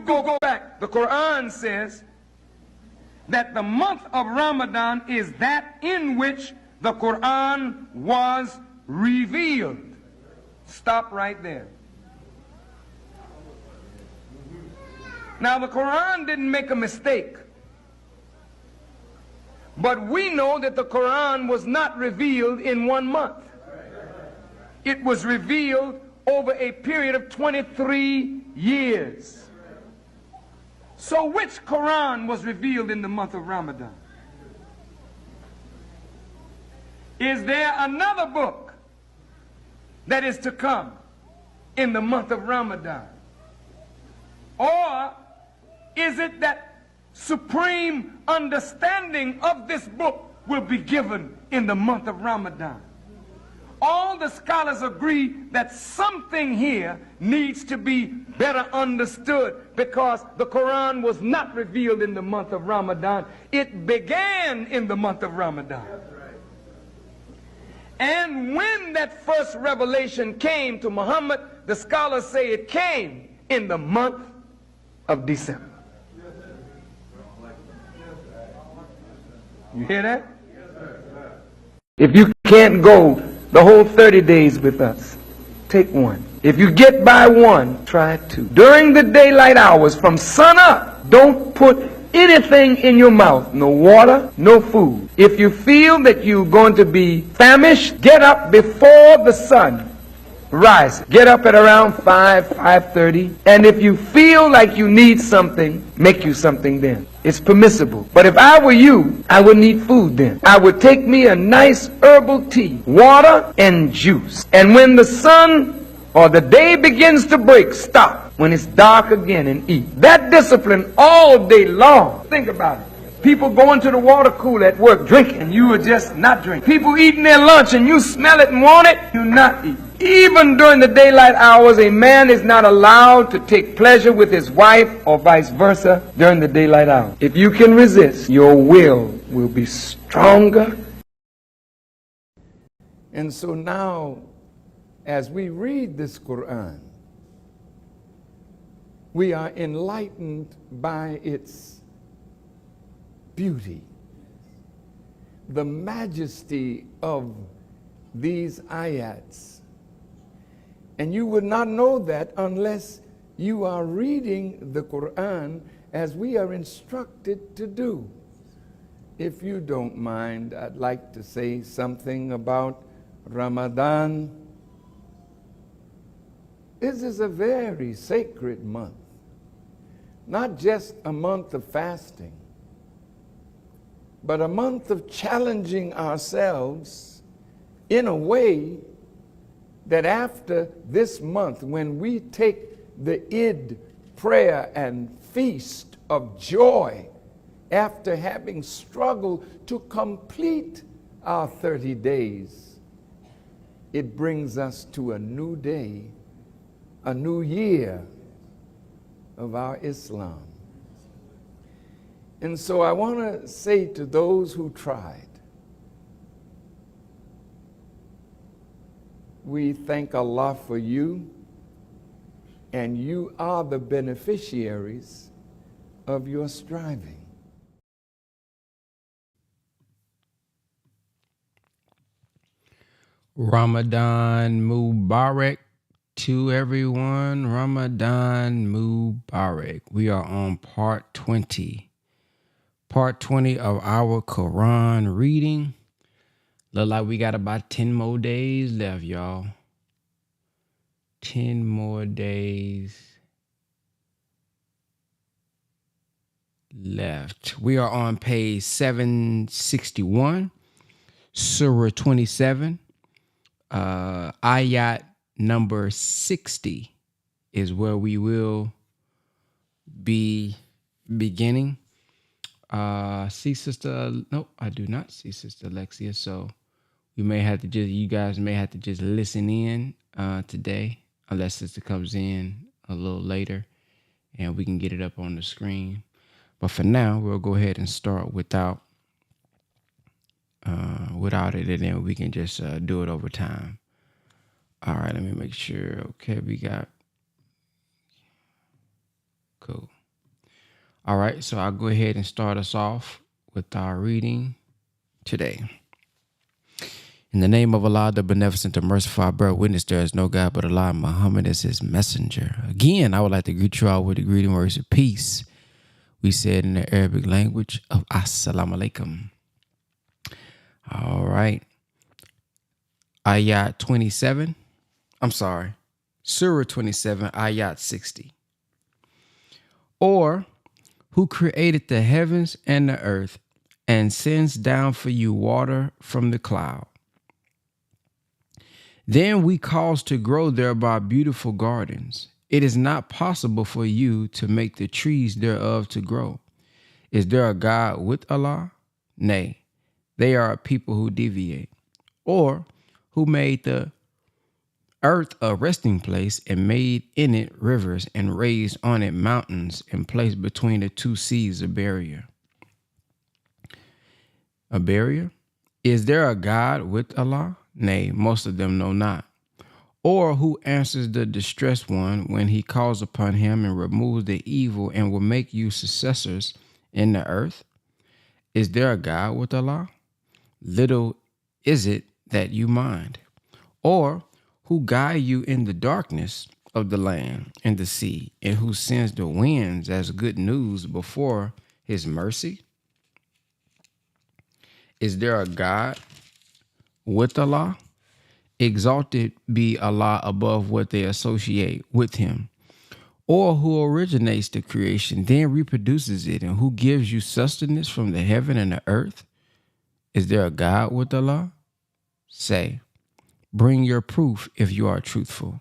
Go back. The Quran says that the month of Ramadan is that in which the Quran was revealed. Stop right there. Now, the Quran didn't make a mistake. But we know that the Quran was not revealed in 1 month. It was revealed over a period of 23 years. So which Quran was revealed in the month of Ramadan? Is there another book that is to come in the month of Ramadan? Or is it that supreme understanding of this book will be given in the month of Ramadan? All the scholars agree that something here needs to be better understood, because the Quran was not revealed in the month of Ramadan. It began in the month of Ramadan. And when that first revelation came to Muhammad, the scholars say it came in the month of December. You hear that? If you can't go the whole 30 days with us, take one. If you get by one, try two. During the daylight hours from sun up, don't put anything in your mouth. No water, no food. If you feel that you're going to be famished, get up before the sun rises. Get up at around 5:30. And if you feel like you need something, make you something then. It's permissible. But if I were you, I would need food then. I would take me a nice herbal tea, water, and juice. And when the sun or the day begins to break, stop. When it's dark again, and eat. That discipline all day long. Think about it. People going to the water cooler at work drinking, and you are just not drinking. People eating their lunch and you smell it and want it, you not eat. Even during the daylight hours, a man is not allowed to take pleasure with his wife or vice versa during the daylight hours. If you can resist, your will be stronger. And so now, as we read this Quran, we are enlightened by its beauty, the majesty of these ayats. And you would not know that unless you are reading the Quran as we are instructed to do. If you don't mind, I'd like to say something about Ramadan. This is a very sacred month. Not just a month of fasting, but a month of challenging ourselves in a way that after this month, when we take the Eid prayer and feast of joy, after having struggled to complete our 30 days, it brings us to a new day, a new year of our Islam. And so I want to say to those who tried, we thank Allah for you, and you are the beneficiaries of your striving. Ramadan Mubarak to everyone. Ramadan Mubarak. We are on part 20. Part 20 of our Quran reading. Look like we got about 10 more days left, y'all. 10 more days left. We are on page 761, Surah 27. Ayat number 60 is where we will be beginning. See Sister, no, I do not see Sister Alexia, so you guys may have to just listen in today, unless Sister comes in a little later and we can get it up on the screen. But for now, we'll go ahead and start without without it, and then we can just do it over time. All right, let me make sure. Okay, we got cool. All right, so I'll go ahead and start us off with our reading today. In the name of Allah, the Beneficent, the Merciful, I bear witness there is no God but Allah, Muhammad is his messenger. Again, I would like to greet you all with the greeting words of peace. We said in the Arabic language of Assalamu alaikum. All right. Ayat 27. I'm sorry. Surah 27, Ayat 60. Or, who created the heavens and the earth and sends down for you water from the cloud. Then we cause to grow thereby beautiful gardens. It is not possible for you to make the trees thereof to grow. Is there a God with Allah? Nay, they are a people who deviate. Or who made the earth a resting place and made in it rivers and raised on it mountains and placed between the two seas a barrier. A barrier? Is there a God with Allah? Nay, most of them know not. Or who answers the distressed one when he calls upon him and removes the evil and will make you successors in the earth? Is there a God with Allah? Little is it that you mind. Or who guide you in the darkness of the land and the sea, and who sends the winds as good news before his mercy? Is there a God with Allah? Exalted be Allah above what they associate with him. Or who originates the creation, then reproduces it, and who gives you sustenance from the heaven and the earth? Is there a God with Allah? Say, bring your proof if you are truthful.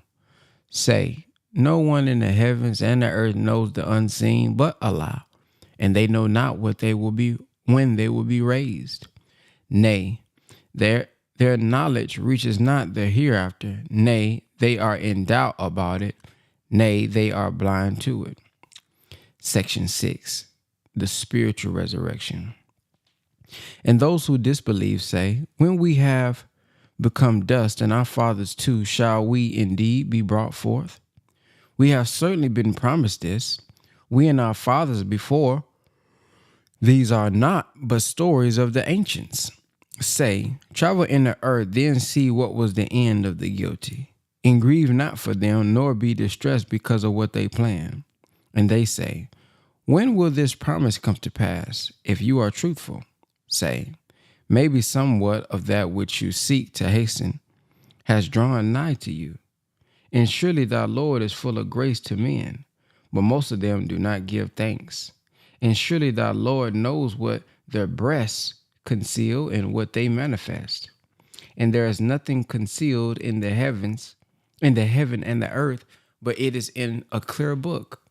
Say, no one in the heavens and the earth knows the unseen but Allah, and they know not what they will be when they will be raised. Nay, their knowledge reaches not the hereafter. Nay, they are in doubt about it. Nay, they are blind to it. Section 6, the spiritual resurrection. And those who disbelieve say, when we have become dust and our fathers too, shall we indeed be brought forth? We have certainly been promised this, we and our fathers before. These are not but stories of the ancients. Say, travel in the earth, then see what was the end of the guilty. And grieve not for them, nor be distressed because of what they plan. And they say, when will this promise come to pass, if you are truthful? Say, maybe somewhat of that which you seek to hasten has drawn nigh to you. And surely thy Lord is full of grace to men, but most of them do not give thanks. And surely thy Lord knows what their breasts conceal and what they manifest. And there is nothing concealed in the heaven and the earth, but it is in a clear book.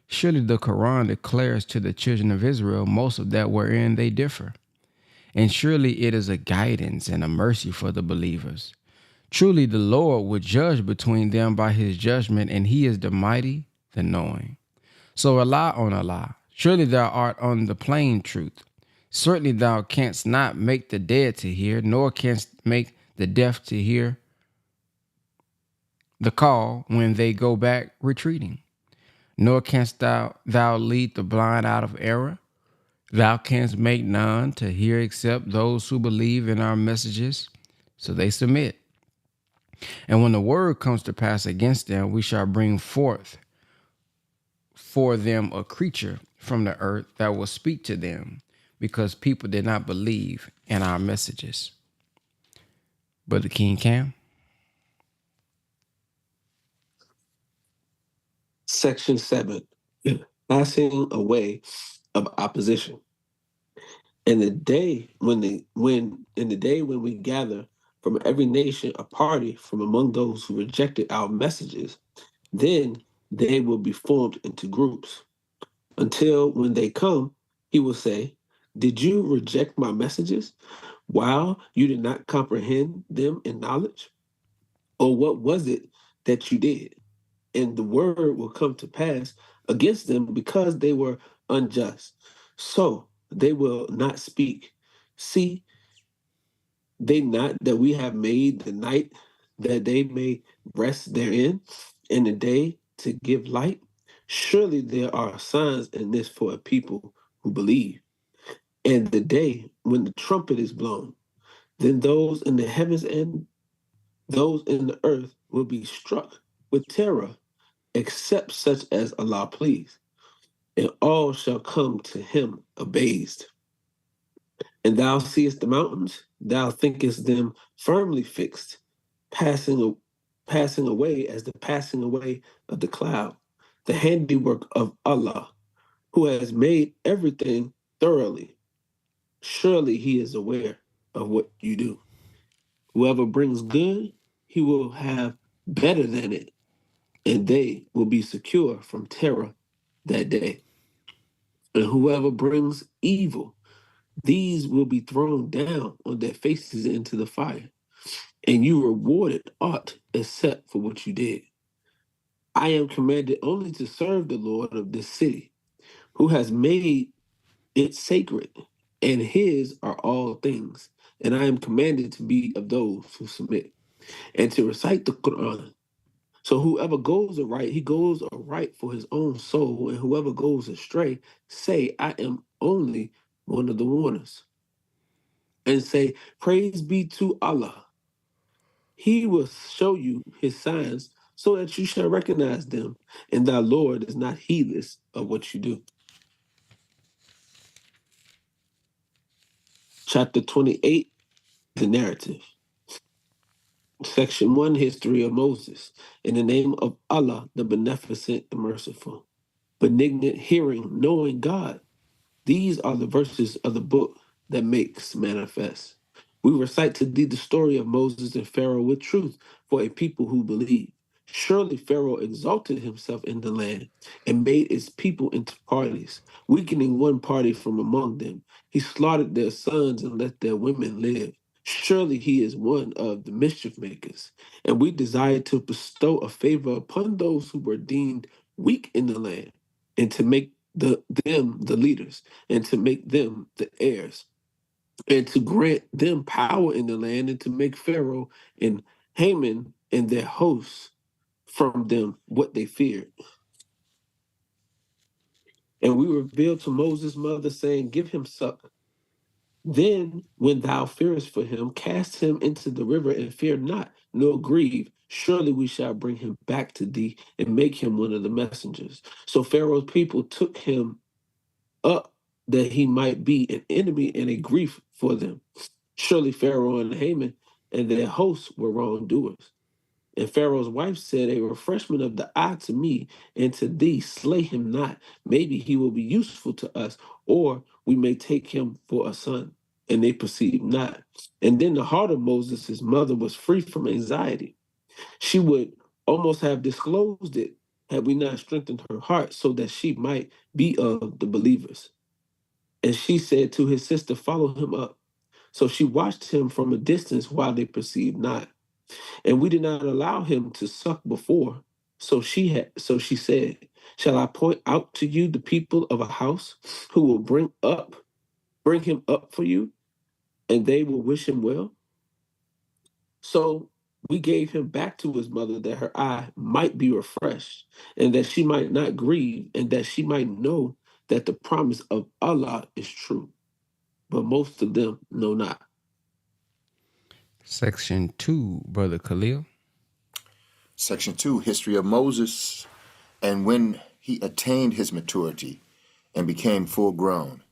Surely the Quran declares to the children of Israel most of that wherein they differ. And surely it is a guidance and a mercy for the believers. Truly the Lord will judge between them by his judgment, and he is the mighty, the knowing. So rely on Allah. Surely thou art on the plain truth. Certainly thou canst not make the dead to hear, nor canst make the deaf to hear the call when they go back retreating. Nor canst thou lead the blind out of error. Thou canst make none to hear except those who believe in our messages. So they submit. And when the word comes to pass against them, we shall bring forth for them a creature from the earth that will speak to them, because people did not believe in our messages. Brother King Cam. Section 7, passing away of opposition. In the day when we gather from every nation a party from among those who rejected our messages, then they will be formed into groups. Until when they come, he will say, did you reject my messages while you did not comprehend them in knowledge? Or what was it that you did? And the word will come to pass against them because they were unjust. So they will not speak. See, they not that we have made the night that they may rest therein, and the day to give light? Surely there are signs in this for a people who believe. And the day when the trumpet is blown, then those in the heavens and those in the earth will be struck with terror, except such as Allah please, and all shall come to him abased. And thou seest the mountains, thou thinkest them firmly fixed, passing away as the passing away of the cloud, the handiwork of Allah, who has made everything thoroughly. Surely he is aware of what you do. Whoever brings good, he will have better than it, and they will be secure from terror that day. And whoever brings evil, these will be thrown down on their faces into the fire, and you rewarded aught except for what you did. I am commanded only to serve the Lord of this city, who has made it sacred, and his are all things. And I am commanded to be of those who submit, and to recite the Quran. So whoever goes aright, he goes aright for his own soul, and whoever goes astray, say, I am only one of the warners. And say, praise be to Allah. He will show you his signs so that you shall recognize them, and thy Lord is not heedless of what you do. Chapter 28, the narrative. Section 1, history of Moses. In the name of Allah, the beneficent, the merciful. Benignant hearing, knowing God. These are the verses of the book that makes manifest. We recite to thee the story of Moses and Pharaoh with truth for a people who believe. Surely Pharaoh exalted himself in the land and made its people into parties, weakening one party from among them. He slaughtered their sons and let their women live. Surely he is one of the mischief makers, and we desire to bestow a favor upon those who were deemed weak in the land, and to make them the leaders, and to make them the heirs, and to grant them power in the land, and to make Pharaoh and Haman and their hosts from them what they feared. And we revealed to Moses' mother, saying, give him suck. Then, when thou fearest for him, cast him into the river and fear not, nor grieve. Surely we shall bring him back to thee and make him one of the messengers. So Pharaoh's people took him up that he might be an enemy and a grief for them. Surely Pharaoh and Haman and their hosts were wrongdoers. And Pharaoh's wife said, a refreshment of the eye to me and to thee, slay him not. Maybe he will be useful to us, or we may take him for a son. And they perceived not. And then the heart of Moses, his mother, was free from anxiety. She would almost have disclosed it had we not strengthened her heart so that she might be of the believers. And she said to his sister, follow him up. So she watched him from a distance while they perceived not. And we did not allow him to suck before. So she said, shall I point out to you the people of a house who will bring him up for you, and they will wish him well? So we gave him back to his mother that her eye might be refreshed, and that she might not grieve, and that she might know that the promise of Allah is true. But most of them know not. Section 2, Brother Khalil. Section 2, history of Moses. And when he attained his maturity and became full grown,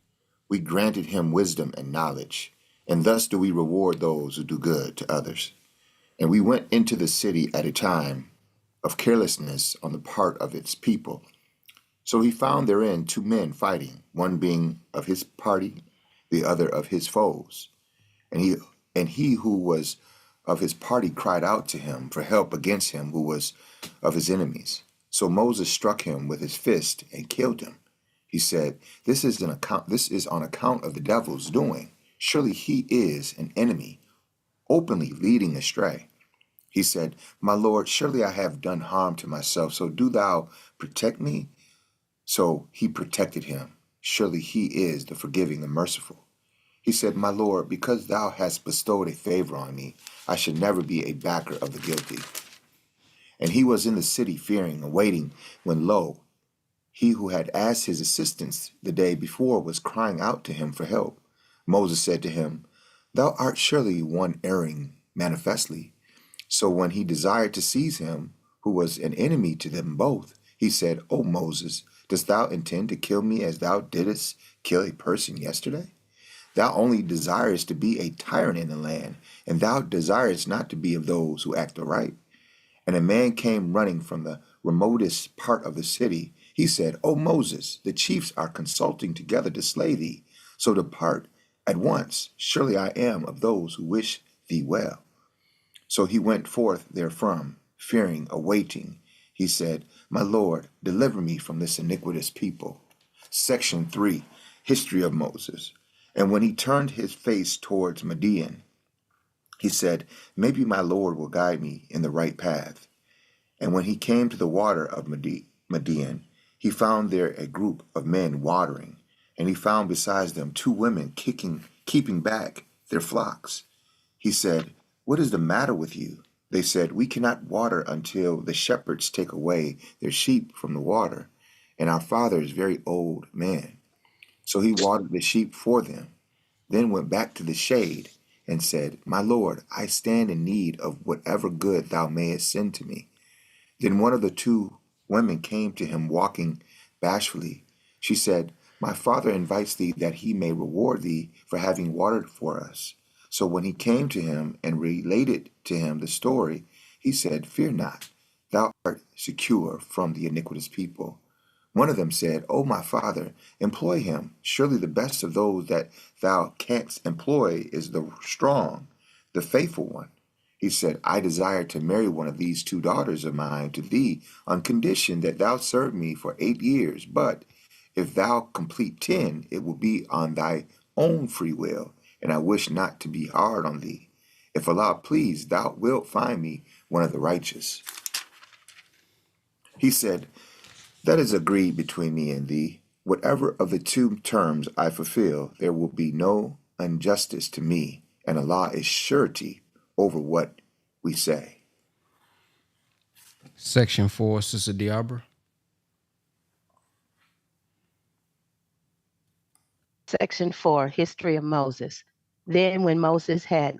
we granted him wisdom and knowledge, and thus do we reward those who do good to others. And we went into the city at a time of carelessness on the part of its people. So he found therein 2 men fighting, one being of his party, the other of his foes. And he who was of his party cried out to him for help against him who was of his enemies. So Moses struck him with his fist and killed him. He said, This is on account of the devil's doing. Surely he is an enemy, openly leading astray. He said, My Lord, surely I have done harm to myself, so do thou protect me. So he protected him. Surely he is the forgiving, the merciful. He said, My Lord, because thou hast bestowed a favor on me, I should never be a backer of the guilty. And he was in the city fearing and waiting, when lo, he who had asked his assistance the day before was crying out to him for help. Moses said to him, Thou art surely one erring manifestly. So when he desired to seize him, who was an enemy to them both, he said, O Moses, dost thou intend to kill me as thou didst kill a person yesterday? Thou only desirest to be a tyrant in the land, and thou desirest not to be of those who act aright. And a man came running from the remotest part of the city. He said, O Moses, the chiefs are consulting together to slay thee. So depart at once. Surely I am of those who wish thee well. So he went forth therefrom, fearing, awaiting. He said, My Lord, deliver me from this iniquitous people. Section 3, History of Moses. And when he turned his face towards Midian, he said, Maybe my Lord will guide me in the right path. And when he came to the water of Midian, he found there a group of men watering, and he found besides them 2 women keeping back their flocks. He said, What is the matter with you? They said, We cannot water until the shepherds take away their sheep from the water, and our father is a very old man. So he watered the sheep for them, then went back to the shade and said, My Lord, I stand in need of whatever good thou mayest send to me. Then one of the 2 women came to him walking bashfully. She said, My father invites thee that he may reward thee for having watered for us. So when he came to him and related to him the story, he said, Fear not, thou art secure from the iniquitous people. One of them said, O my father, employ him. Surely the best of those that thou canst employ is the strong, the faithful one. He said, I desire to marry one of these 2 daughters of mine to thee on condition that thou serve me for 8 years. But if thou complete 10, it will be on thy own free will, and I wish not to be hard on thee. If Allah please, thou wilt find me one of the righteous. He said, That is agreed between me and thee. Whatever of the 2 terms I fulfill, there will be no injustice to me, and Allah is surety over what we say. Section 4, Sister Diabra. Section 4, History of Moses. Then when Moses had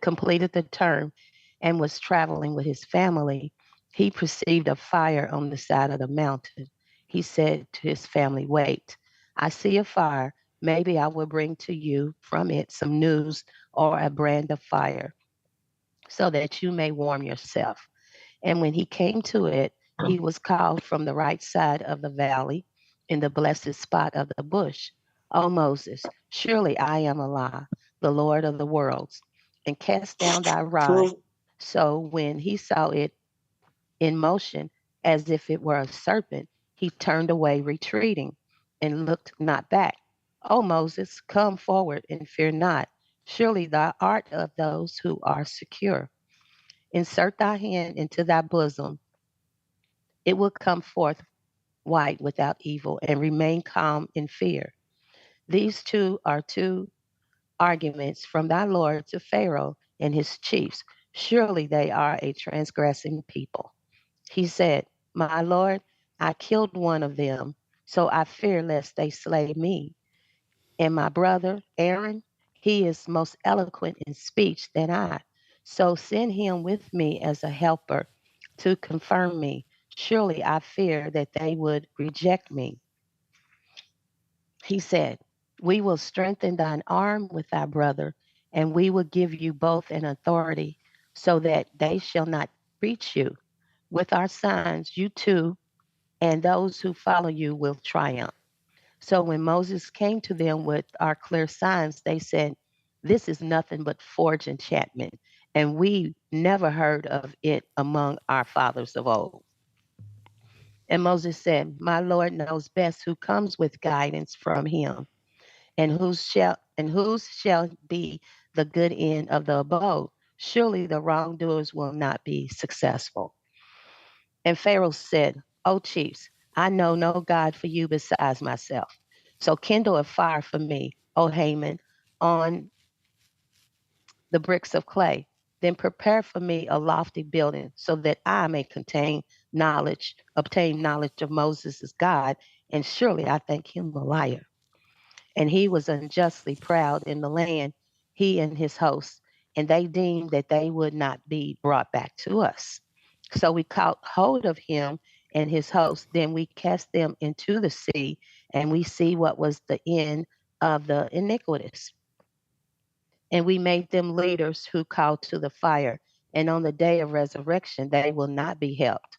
completed the term and was traveling with his family, he perceived a fire on the side of the mountain. He said to his family, Wait, I see a fire. Maybe I will bring to you from it some news or a brand of fire so that you may warm yourself. And when he came to it, he was called from the right side of the valley in the blessed spot of the bush. O Moses, surely I am Allah, the Lord of the worlds, and cast down thy rod. So when he saw it in motion, as if it were a serpent, he turned away, retreating, and looked not back. O Moses, come forward and fear not. Surely thou art of those who are secure. Insert thy hand into thy bosom. It will come forth white without evil and remain calm in fear. These 2 are 2 arguments from thy Lord to Pharaoh and his chiefs. Surely they are a transgressing people. He said, My Lord, I killed one of them, so I fear lest they slay me. And my brother, Aaron, he is most eloquent in speech than I. So send him with me as a helper to confirm me. Surely I fear that they would reject me. He said, We will strengthen thine arm with thy brother, and we will give you both an authority so that they shall not reach you. With our signs, you too and those who follow you will triumph. So when Moses came to them with our clear signs, they said, This is nothing but forged enchantment, and we never heard of it among our fathers of old. And Moses said, My Lord knows best who comes with guidance from him, and whose shall be the good end of the abode. Surely the wrongdoers will not be successful. And Pharaoh said, O chiefs, I know no God for you besides myself. So kindle a fire for me O Haman, on the bricks of clay. Then prepare for me a lofty building so that I may obtain knowledge of Moses as God, and surely I think him a liar. And he was unjustly proud in the land, he and his hosts, and they deemed that they would not be brought back to us. So we caught hold of him and his hosts, then we cast them into the sea, and we see what was the end of the iniquitous. And we made them leaders who called to the fire, and on the day of resurrection they will not be helped.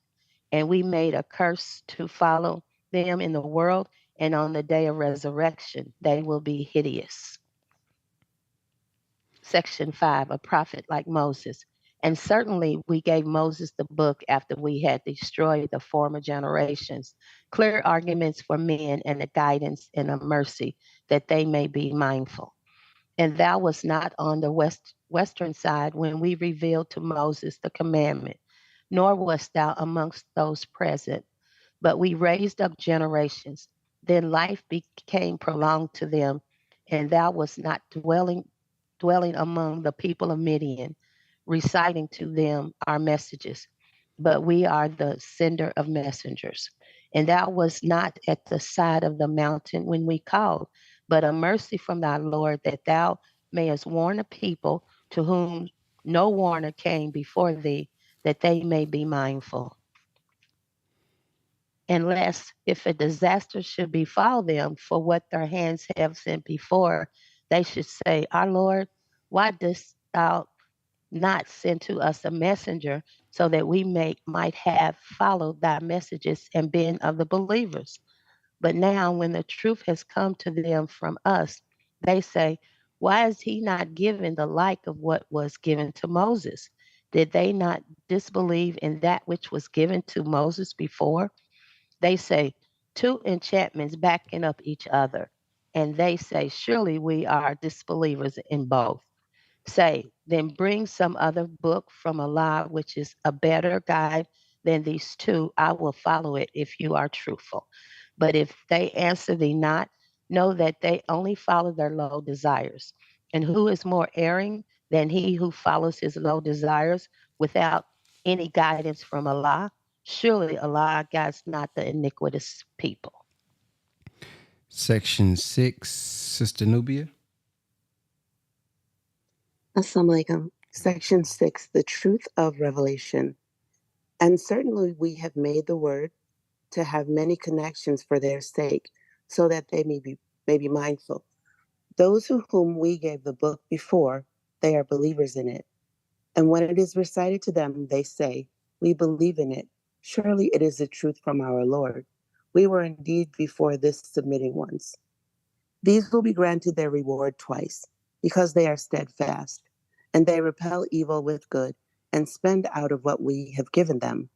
And we made a curse to follow them in the world, and on the day of resurrection they will be hideous. Section 5, a prophet like Moses. And certainly we gave Moses the book after we had destroyed the former generations, clear arguments for men and a guidance and a mercy that they may be mindful. And thou wast not on the western side when we revealed to Moses the commandment, nor wast thou amongst those present, but we raised up generations. Then life became prolonged to them, and thou wast not dwelling among the people of Midian, reciting to them our messages. But we are the sender of messengers. And thou wast not at the side of the mountain when we called, but a mercy from thy Lord that thou mayest warn a people to whom no warner came before thee, that they may be mindful. Unless if a disaster should befall them for what their hands have sent before, they should say, our Lord, why dost thou not send to us a messenger so that we might have followed thy messages and been of the believers? But now when the truth has come to them from us, they say, why is he not given the like of what was given to Moses? Did they not disbelieve in that which was given to Moses before? They say, two enchantments backing up each other. And they say, surely we are disbelievers in both. Say, then bring some other book from Allah, which is a better guide than these two. I will follow it if you are truthful. But if they answer thee not, know that they only follow their low desires. And who is more erring than he who follows his low desires without any guidance from Allah? Surely Allah guides not the iniquitous people. Section 6, Sister Nubia. Assalamu alaikum. Section 6, the truth of revelation. And certainly we have made the word to have many connections for their sake, so that they may be mindful. Those whom we gave the book before, they are believers in it. And when it is recited to them, they say, we believe in it. Surely it is the truth from our Lord. We were indeed before this submitting ones. These will be granted their reward twice, because they are steadfast, and they repel evil with good, and spend out of what we have given them.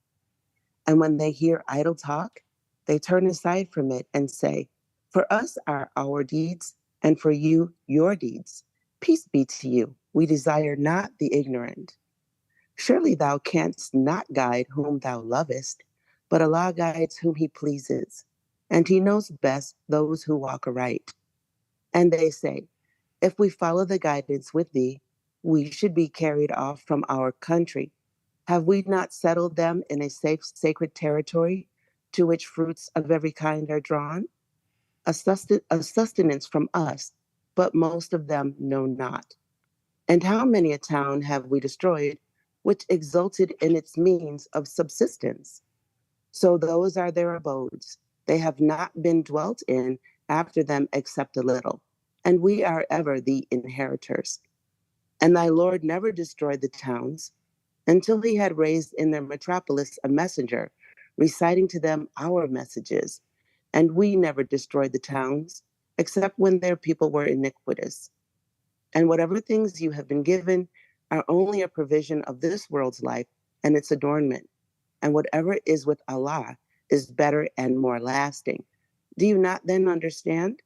And when they hear idle talk, they turn aside from it and say, for us are our deeds, and for you your deeds. Peace be to you. We desire not the ignorant. Surely thou canst not guide whom thou lovest, but Allah guides whom he pleases, and he knows best those who walk aright. And they say, if we follow the guidance with thee, we should be carried off from our country. Have we not settled them in a safe, sacred territory to which fruits of every kind are drawn? A sustenance from us, but most of them know not. And how many a town have we destroyed, which exulted in its means of subsistence? So those are their abodes. They have not been dwelt in after them except a little, and we are ever the inheritors. And thy Lord never destroyed the towns until he had raised in their metropolis a messenger, reciting to them our messages. And we never destroyed the towns, except when their people were iniquitous. And whatever things you have been given are only a provision of this world's life and its adornment. And whatever is with Allah is better and more lasting. Do you not then understand?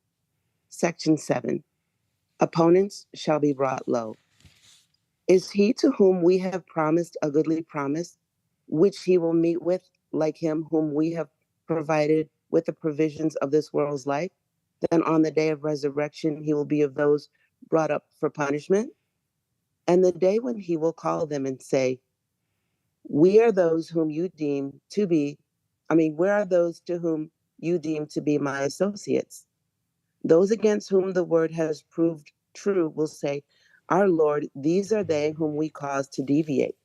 Section 7. Opponents shall be brought low. Is he to whom we have promised a goodly promise, which he will meet with, like him whom we have provided with the provisions of this world's life? Then on the day of resurrection, he will be of those brought up for punishment. And the day when he will call them and say, we are those whom you deem to be, where are those to whom you deem to be my associates? Those against whom the word has proved true will say, our Lord, these are they whom we caused to deviate.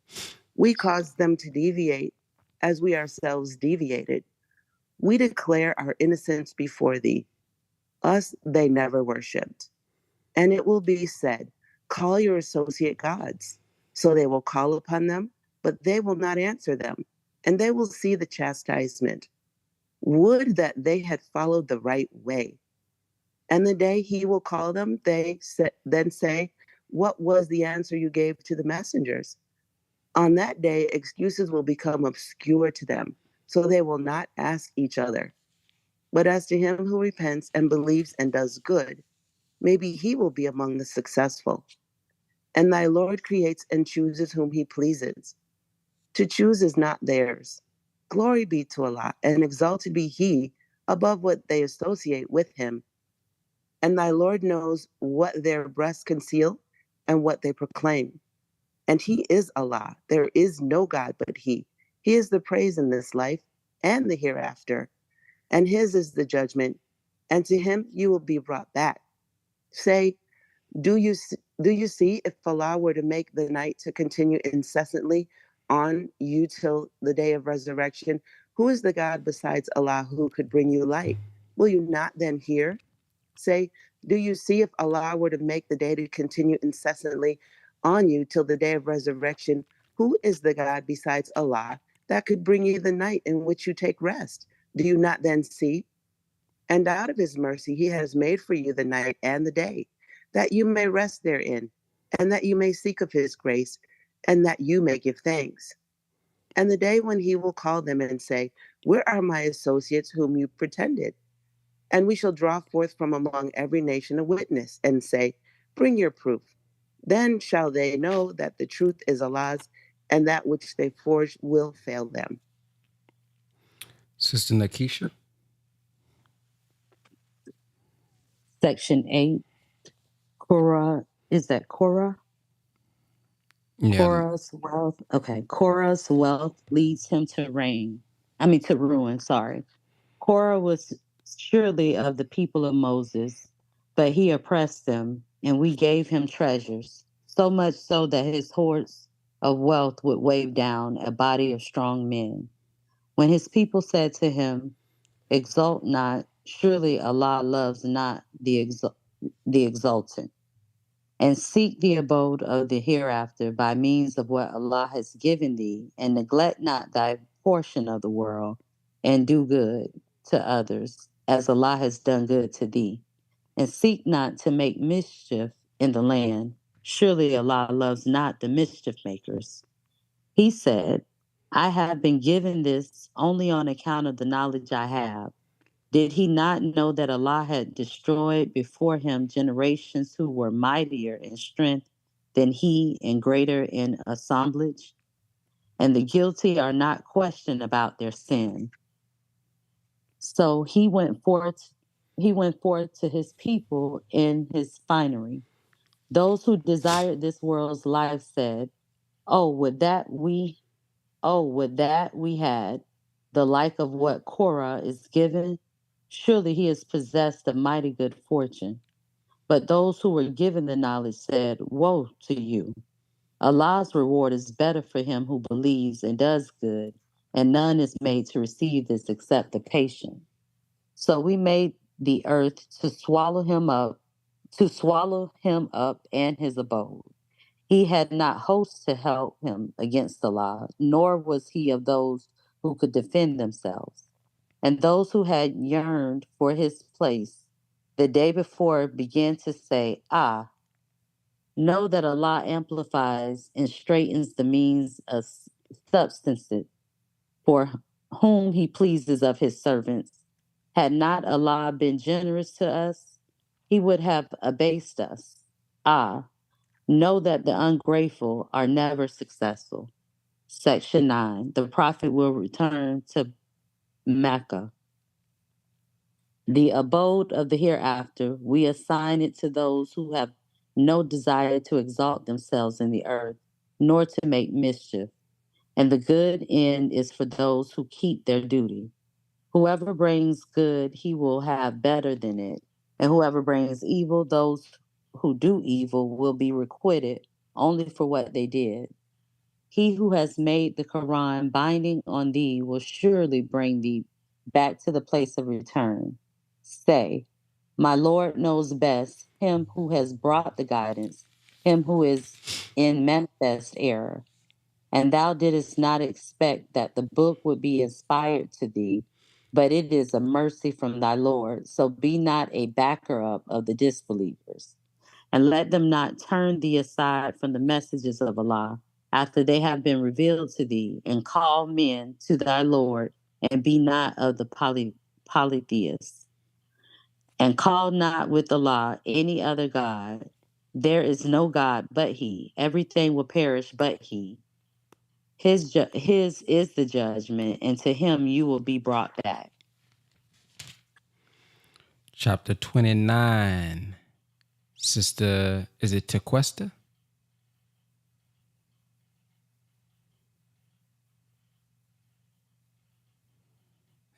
We caused them to deviate as we ourselves deviated. We declare our innocence before thee. Us they never worshipped. And it will be said, call your associate gods. So they will call upon them, but they will not answer them, and they will see the chastisement. Would that they had followed the right way. And the day he will call them, then say, what was the answer you gave to the messengers? On that day, excuses will become obscure to them, so they will not ask each other. But as to him who repents and believes and does good, maybe he will be among the successful. And thy Lord creates and chooses whom he pleases. To choose is not theirs. Glory be to Allah, and exalted be he above what they associate with him. And thy Lord knows what their breasts conceal and what they proclaim. And he is Allah. There is no God but he. He is the praise in this life and the hereafter. And his is the judgment. And to him you will be brought back. Say, do you see if Allah were to make the night to continue incessantly on you till the day of resurrection? Who is the God besides Allah who could bring you light? Will you not then hear? Say, do you see if Allah were to make the day to continue incessantly on you till the day of resurrection? Who is the God besides Allah that could bring you the night in which you take rest? Do you not then see? And out of his mercy, he has made for you the night and the day, that you may rest therein, and that you may seek of his grace, and that you may give thanks. And the day when he will call them and say, where are my associates whom you pretended? And we shall draw forth from among every nation a witness, and say, bring your proof. Then shall they know that the truth is Allah's, and that which they forge will fail them. Sister Nakisha. Section 8, Korah. Is that Korah? Yeah. Korah's wealth. Okay. Korah's wealth leads him to to ruin, sorry. Korah was surely of the people of Moses, but he oppressed them, and we gave him treasures, so much so that his hoards of wealth would weigh down a body of strong men. When his people said to him, exult not, surely Allah loves not the exultant. And seek the abode of the hereafter by means of what Allah has given thee, and neglect not thy portion of the world, and do good to others, as Allah has done good to thee. And seek not to make mischief in the land. Surely Allah loves not the mischief makers. He said, I have been given this only on account of the knowledge I have. Did he not know that Allah had destroyed before him generations who were mightier in strength than he and greater in assemblage? And the guilty are not questioned about their sin. So he went forth to his people in his finery. Those who desired this world's life said, Oh, would that we had the like of what Korah is given. Surely he is possessed of mighty good fortune. But those who were given the knowledge said, woe to you. Allah's reward is better for him who believes and does good, and none is made to receive this except the patient. So we made the earth to swallow him up and his abode. He had not hosts to help him against Allah, nor was he of those who could defend themselves. And those who had yearned for his place the day before began to say, Ah, know that Allah amplifies and straightens the means of substance for whom he pleases of his servants. Had not Allah been generous to us, he would have abased us. Ah, know that the ungrateful are never successful. Section 9. The Prophet will return to Mecca. The abode of the hereafter, we assign it to those who have no desire to exalt themselves in the earth, nor to make mischief. And the good end is for those who keep their duty. Whoever brings good, he will have better than it. And whoever brings evil, those who do evil will be requited only for what they did. He who has made the Quran binding on thee will surely bring thee back to the place of return. Say, my Lord knows best him who has brought the guidance, him who is in manifest error. And thou didst not expect that the book would be inspired to thee, but it is a mercy from thy Lord. So be not a backer up of the disbelievers. And let them not turn thee aside from the messages of Allah after they have been revealed to thee, and call men to thy Lord, and be not of the polytheists. And call not with Allah any other God. There is no God but He. Everything will perish but He. His is the judgment, and to Him you will be brought back. Chapter 29. Sister, is it Tequesta?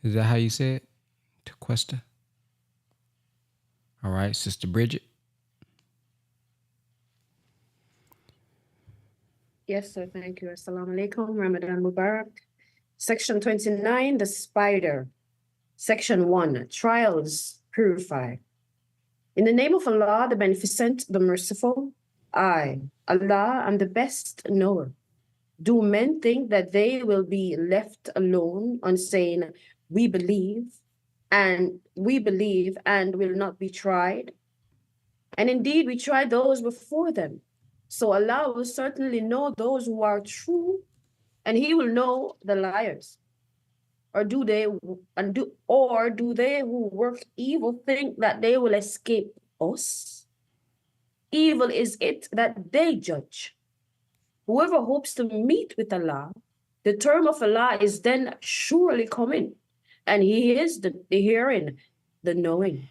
Is that how you say it? Tequesta? All right, Sister Bridget. Yes, sir. Thank you. Assalamu alaikum. Ramadan Mubarak. Section 29, the spider. Section 1, trials purify. In the name of Allah, the Beneficent, the Merciful, I, Allah, am the best knower. Do men think that they will be left alone on saying, we believe and will not be tried? And indeed, we tried those before them. So Allah will certainly know those who are true, and He will know the liars. Or do they who work evil think that they will escape us? Evil is it that they judge. Whoever hopes to meet with Allah, the term of Allah is then surely coming, and He is the hearing, the knowing.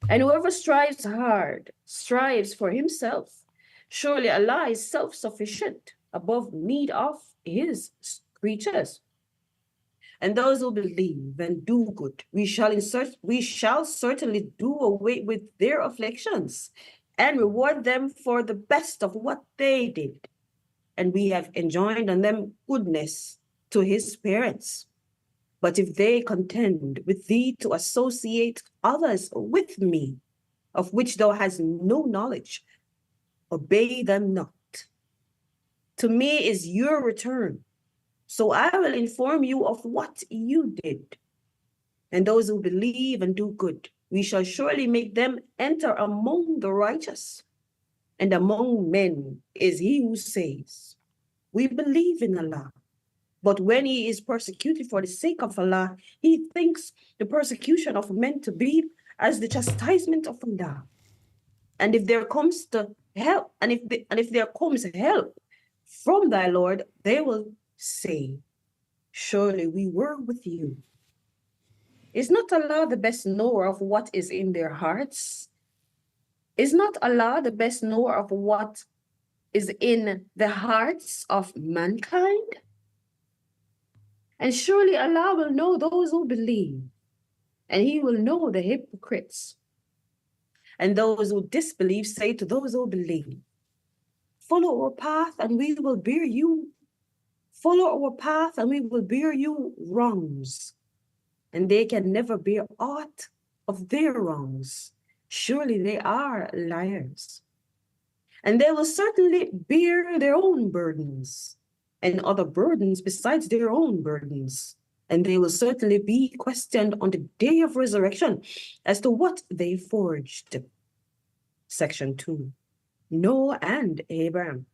And whoever strives hard, strives for himself. Surely Allah is self-sufficient, above need of His creatures. And those who believe and do good, we shall certainly do away with their afflictions and reward them for the best of what they did. And we have enjoined on them goodness to His parents. But if they contend with thee to associate others with me, of which thou hast no knowledge, obey them not. To me is your return, so I will inform you of what you did. And those who believe and do good, we shall surely make them enter among the righteous. And among men is he who says, we believe in Allah. But when he is persecuted for the sake of Allah, he thinks the persecution of men to be as the chastisement of Allah. And if there comes help from thy Lord, they will say, surely we were with you. Is not Allah the best knower of what is in their hearts? Is not Allah the best knower of what is in the hearts of mankind? And surely Allah will know those who believe, and He will know the hypocrites. And those who disbelieve say to those who believe, follow our path and we will bear you. Follow our path and we will bear you wrongs. And they can never bear aught of their wrongs. Surely they are liars. And they will certainly bear their own burdens and other burdens besides their own burdens. And they will certainly be questioned on the day of resurrection as to what they forged. Section 2, Noah and Abraham.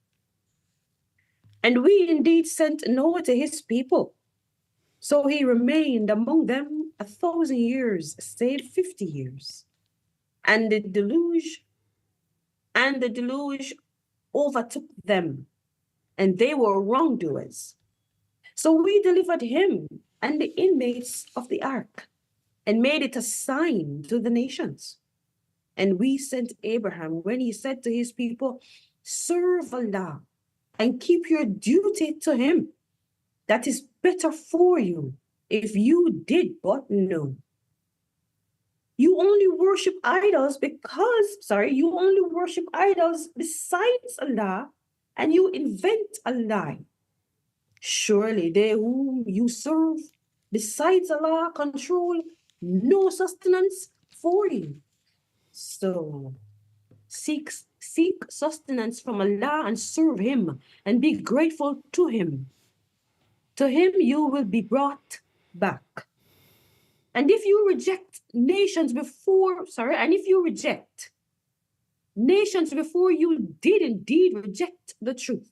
And we indeed sent Noah to his people. So he remained among them 1,000 years, save 50 years. And the deluge overtook them, and they were wrongdoers. So we delivered him and the inmates of the ark. and made it a sign to the nations. And we sent Abraham when he said to his people, serve Allah and keep your duty to him. That is better for you if you did but know. You only worship idols you only worship idols besides Allah, and you invent a lie. Surely they whom you serve besides Allah control no sustenance for you. So seek sustenance from Allah and serve him and be grateful to him. To him you will be brought back. And if you reject nations before you did indeed reject the truth.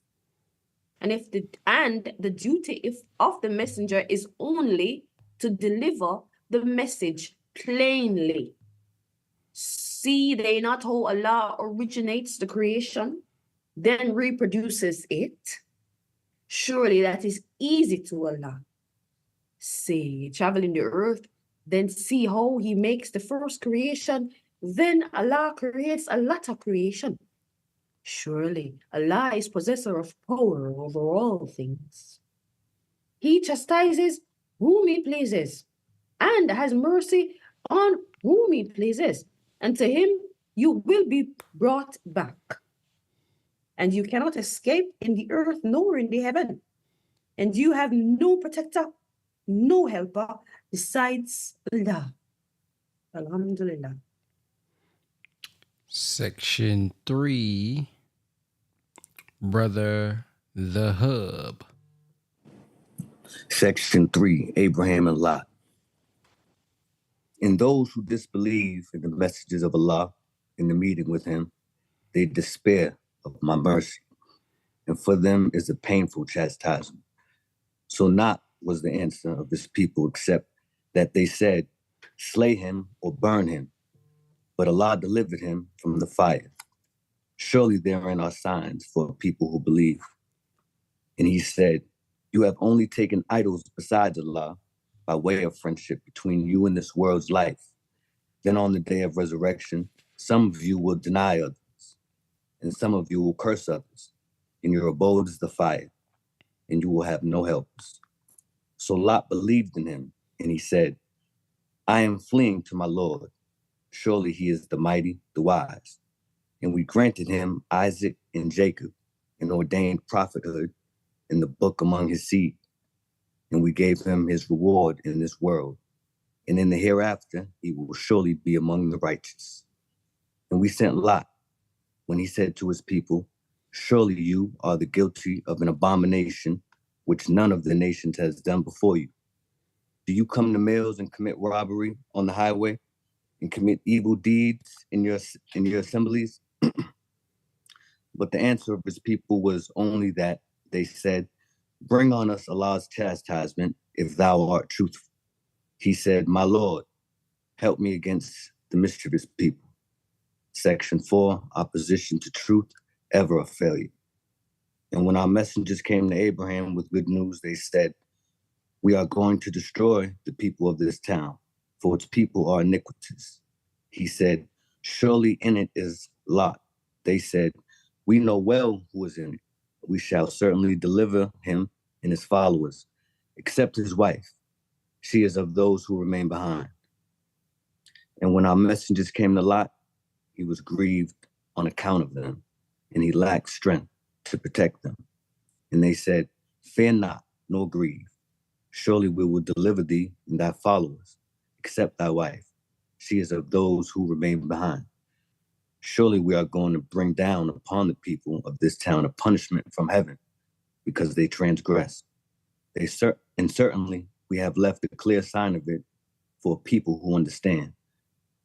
And the duty of the messenger is only to deliver the message plainly. See they not how Allah originates the creation, then reproduces it? Surely that is easy to Allah. Say, travel in the earth, then see how he makes the first creation, then Allah creates a latter creation. Surely Allah is possessor of power over all things. He chastises whom he pleases and has mercy on whom he pleases, and to him you will be brought back. And you cannot escape in the earth nor in the heaven, and you have no protector, no helper besides Allah. Alhamdulillah. Section 3, Brother the Hub. Section 3, Abraham and Lot. And those who disbelieve in the messages of Allah in the meeting with him, they despair of my mercy, and for them is a painful chastisement. So not was the answer of this people, except that they said, slay him or burn him. But Allah delivered him from the fire. Surely therein are signs for people who believe. And he said, you have only taken idols besides Allah by way of friendship between you and this world's life. Then on the day of resurrection, some of you will deny others, and some of you will curse others, and your abode is the fire, and you will have no helpers. So Lot believed in him, and he said, I am fleeing to my Lord. Surely he is the mighty, the wise. And we granted him Isaac and Jacob, and ordained prophethood in the book among his seed. And we gave him his reward in this world. And in the hereafter, he will surely be among the righteous. And we sent Lot when he said to his people, surely you are the guilty of an abomination which none of the nations has done before you. Do you come to mills and commit robbery on the highway and commit evil deeds in your assemblies? But the answer of his people was only that they said, bring on us Allah's chastisement if thou art truthful. He said, my Lord, help me against the mischievous people. Section 4, opposition to truth, ever a failure. And when our messengers came to Abraham with good news, they said, we are going to destroy the people of this town, for its people are iniquitous. He said, surely in it is Lot. They said, we know well who is in it. We shall certainly deliver him and his followers, except his wife. She is of those who remain behind. And when our messengers came to Lot, he was grieved on account of them, and he lacked strength to protect them. And they said, fear not, nor grieve. Surely we will deliver thee and thy followers, except thy wife. She is of those who remain behind. Surely we are going to bring down upon the people of this town a punishment from heaven, because they transgressed. And certainly we have left a clear sign of it for people who understand.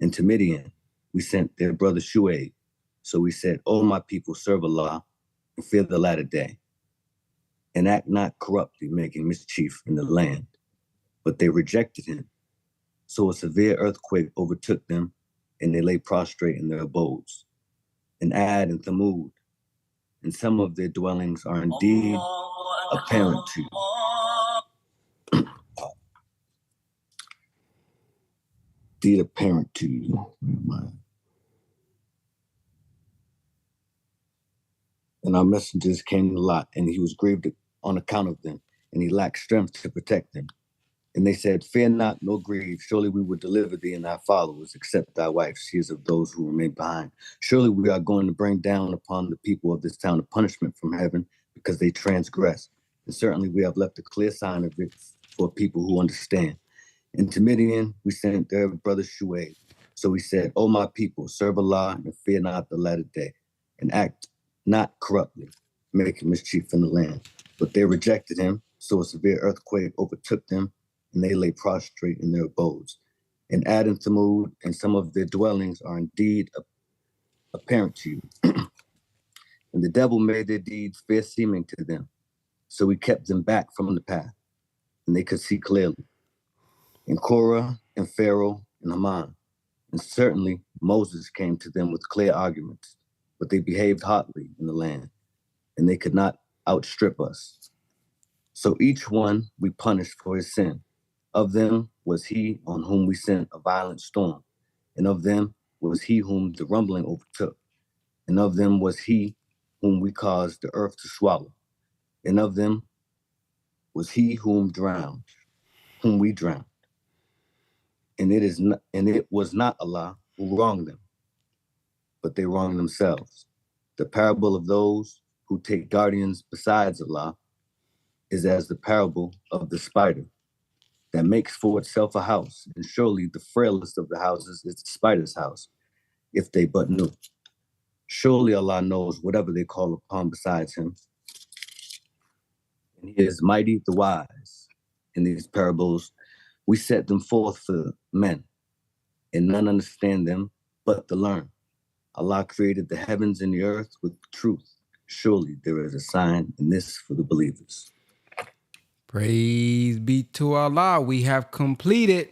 And to Midian, we sent their brother Shuaib. So we said, O my people, serve Allah and fear the latter day, and act not corruptly, making mischief in the land. But they rejected him. So a severe earthquake overtook them, and they lay prostrate in their abodes. And Ad and Thamud, and some of their dwellings are indeed apparent to you. indeed apparent to you. And our messengers came to Lot, and he was grieved on account of them, and he lacked strength to protect them. And they said, fear not, nor grieve. Surely we will deliver thee and thy followers, except thy wife. She is of those who remain behind. Surely we are going to bring down upon the people of this town a punishment from heaven because they transgress. And certainly we have left a clear sign of it for people who understand. And to Midian, we sent their brother Shuaib. So he said, O my people, serve Allah and fear not the latter day, and act not corruptly, making mischief in the land. But they rejected him, so a severe earthquake overtook them, and they lay prostrate in their abodes. And Ad and Thamud and some of their dwellings are indeed apparent to you. And the devil made their deeds fair seeming to them, so he kept them back from the path, and they could see clearly. And Korah and Pharaoh and Haman, and certainly Moses came to them with clear arguments, but they behaved hotly in the land, and they could not outstrip us. So each one we punished for his sin. Of them was he on whom we sent a violent storm, and of them was he whom the rumbling overtook, and of them was he whom we caused the earth to swallow, and of them was he whom we drowned. And it was not Allah who wronged them, but they wronged themselves. The parable of those who take guardians besides Allah is as the parable of the spider that makes for itself a house, and surely the frailest of the houses is the spider's house, if they but knew. Surely Allah knows whatever they call upon besides him, and he is mighty, the wise. In these parables, we set them forth for men, and none understand them but to learn. Allah created the heavens and the earth with truth. Surely there is a sign in this for the believers. Praise be to Allah. We have completed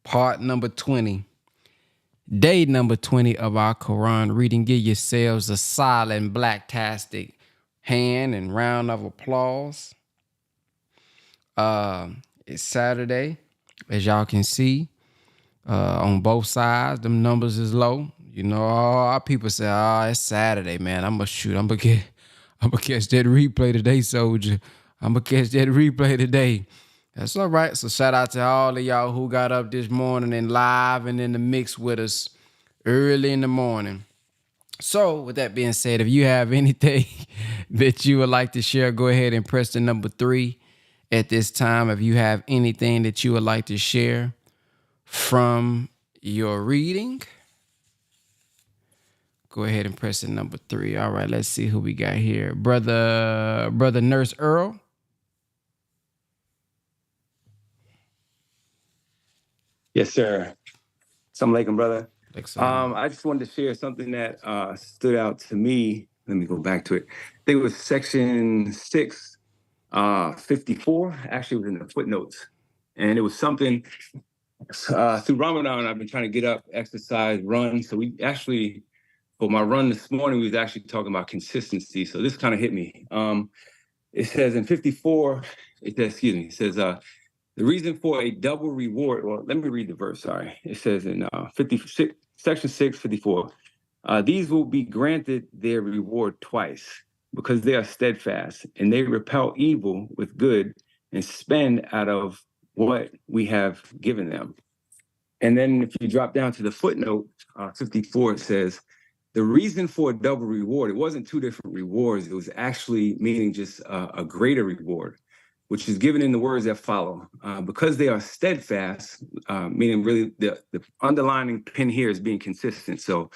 part number 20. Day number 20 of our Quran reading. Give yourselves a silent, blacktastic hand and round of applause. It's Saturday, as y'all can see. On both sides, them numbers is low. You know, all our people say, it's Saturday, man. I'm gonna catch that replay today, soldier. I'm gonna catch that replay today. That's all right. So shout out to all of y'all who got up this morning and live and in the mix with us early in the morning. So with that being said, if you have anything that you would like to share, go ahead and press the number 3 at this time. If you have anything that you would like to share from your reading, go ahead and press the number 3. All right, let's see who we got here. Brother Nurse Earl. Yes, sir. Assalamu alaikum, brother. I just wanted to share something that stood out to me. Let me go back to it. I think it was section 6, 54. Actually, it was in the footnotes. And it was something through Ramadan, I've been trying to get up, exercise, run. So we actually, for my run this morning, we was actually talking about consistency. So this kind of hit me. It says in 54, it says, the reason for a double reward, well, let me read the verse, sorry. It says in section 6, 54, these will be granted their reward twice because they are steadfast and they repel evil with good and spend out of what we have given them. And then if you drop down to the footnote, 54, it says, the reason for a double reward, it wasn't 2 different rewards. It was actually meaning just a greater reward, which is given in the words that follow. Because they are steadfast, meaning really the underlining pin here is being consistent. So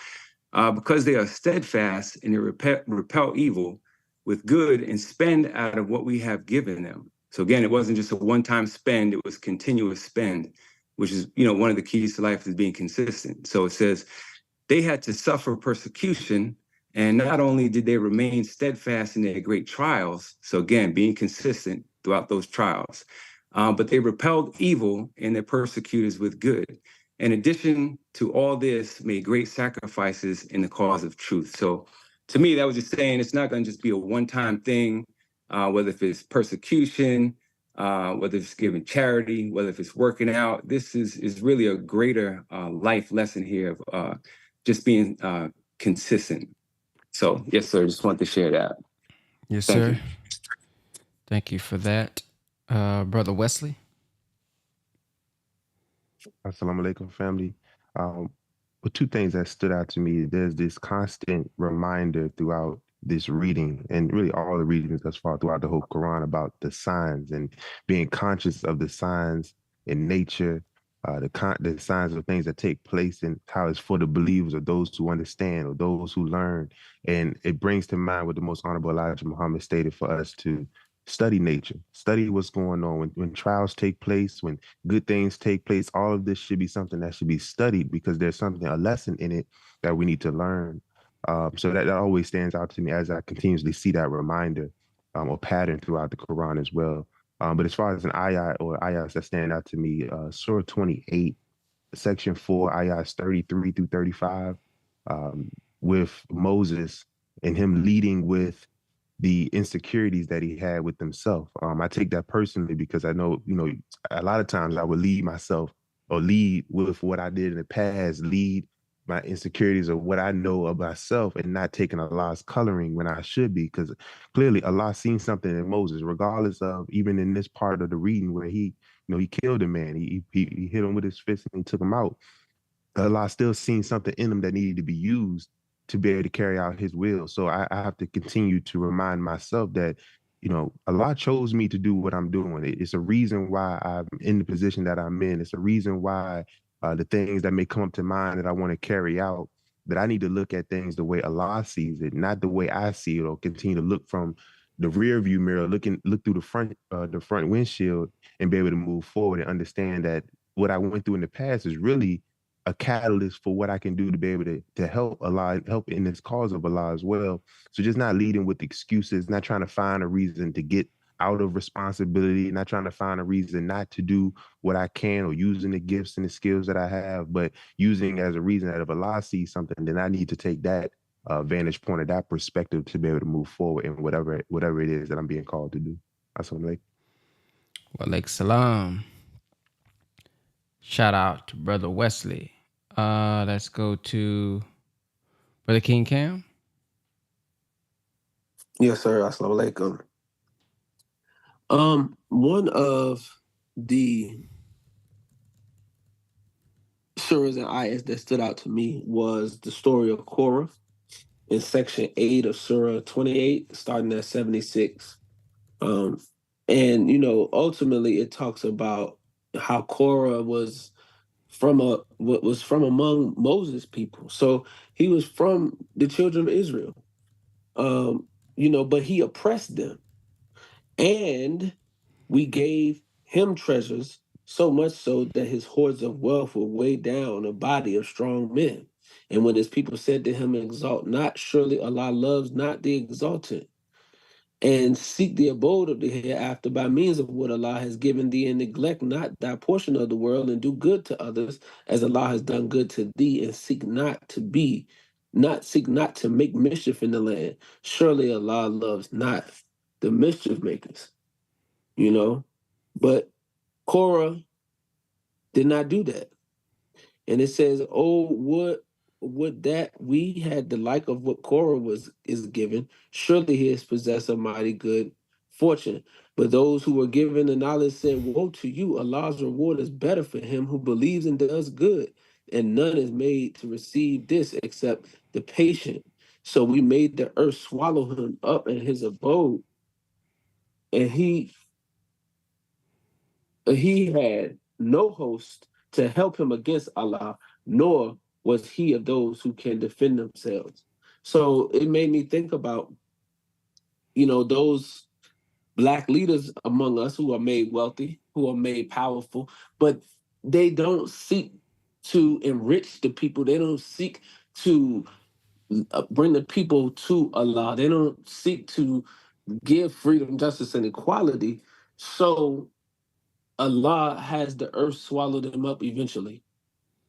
because they are steadfast and they repel evil with good and spend out of what we have given them. So again, it wasn't just a one-time spend, it was continuous spend, which is, one of the keys to life is being consistent. So it says they had to suffer persecution, and not only did they remain steadfast in their great trials, so again, being consistent throughout those trials, but they repelled evil and their persecutors with good. In addition to all this, made great sacrifices in the cause of truth. So to me, that was just saying it's not going to just be a one-time thing, whether if it's persecution, whether it's giving charity, whether if it's working out. This is really a greater life lesson here of just being consistent. So, yes, sir, just wanted to share that. Yes, Thank sir. you. Thank you for that. Brother Wesley? Assalamu alaikum, family. But two things that stood out to me, there's this constant reminder throughout this reading and really all the readings thus far throughout the whole Quran about the signs and being conscious of the signs in nature, the signs of things that take place and how it's for the believers or those who understand or those who learn. And it brings to mind what the most honorable Elijah Muhammad stated for us to study nature, study what's going on when trials take place, when good things take place. All of this should be something that should be studied because there's something, a lesson in it that we need to learn. So that always stands out to me as I continuously see that reminder or pattern throughout the Quran as well. But as far as an ayat or ayats that stand out to me, Surah 28, section 4, ayats 33 through 35, with Moses and him leading with the insecurities that he had with himself. I take that personally because I know, a lot of times I would lead myself or lead with what I did in the past, lead my insecurities of what I know of myself and not taking Allah's coloring when I should be. Because clearly Allah seen something in Moses, regardless of even in this part of the reading where he killed a man. He hit him with his fist and he took him out. Allah still seen something in him that needed to be used to be able to carry out his will. So I have to continue to remind myself that, Allah chose me to do what I'm doing. It's a reason why I'm in the position that I'm in. It's a reason why the things that may come up to mind that I want to carry out, that I need to look at things the way Allah sees it, not the way I see it, or continue to look from the rear view mirror, look through the front windshield and be able to move forward and understand that what I went through in the past is really a catalyst for what I can do to be able to help Allah, help in this cause of Allah as well. So just not leading with excuses, not trying to find a reason to get out of responsibility, not trying to find a reason not to do what I can or using the gifts and the skills that I have, but using as a reason that if Allah sees something, then I need to take that vantage point or that perspective to be able to move forward in whatever it is that I'm being called to do. Assalamu alaikum. Wa alaikum salam. Shout out to Brother Wesley. Let's go to Brother King Cam. Yes, sir. Assalamu alaikum. One of the surahs and ayats that stood out to me was the story of Korah in section 8 of Surah 28, starting at 76. And ultimately it talks about how Korah was from among Moses' people. So he was from the children of Israel. But he oppressed them. And we gave him treasures, so much so that his hoards of wealth were weighed down a body of strong men. And when his people said to him, exalt not, surely Allah loves not the exalted. And seek the abode of the hereafter by means of what Allah has given thee, and neglect not thy portion of the world, and do good to others as Allah has done good to thee, and seek not to make mischief in the land. Surely Allah loves not the mischief makers. But Korah did not do that. And it says, oh, would that we had the like of what Korah is given. Surely he has possessed a mighty good fortune. But those who were given the knowledge said, woe to you, Allah's reward is better for him who believes and does good. And none is made to receive this except the patient. So we made the earth swallow him up in his abode. And he had no host to help him against Allah, nor was he of those who can defend themselves. So it made me think about, those Black leaders among us who are made wealthy, who are made powerful, but they don't seek to enrich the people. They don't seek to bring the people to Allah. They don't seek to give freedom, justice, and equality. So Allah has the earth swallow them up eventually.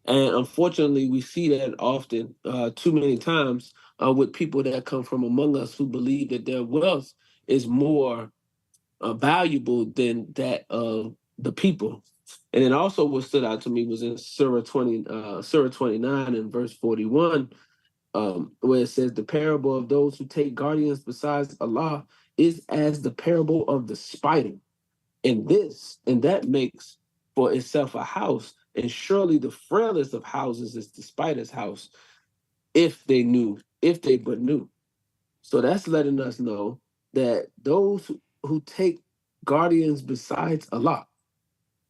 And unfortunately, we see that often, too many times, with people that come from among us who believe that their wealth is more valuable than that of the people. And then also what stood out to me was in Surah 29 and verse 41, where it says the parable of those who take guardians besides Allah is as the parable of the spider. And that makes for itself a house. And surely the frailest of houses is the spider's house, if they but knew. So that's letting us know that those who take guardians besides Allah,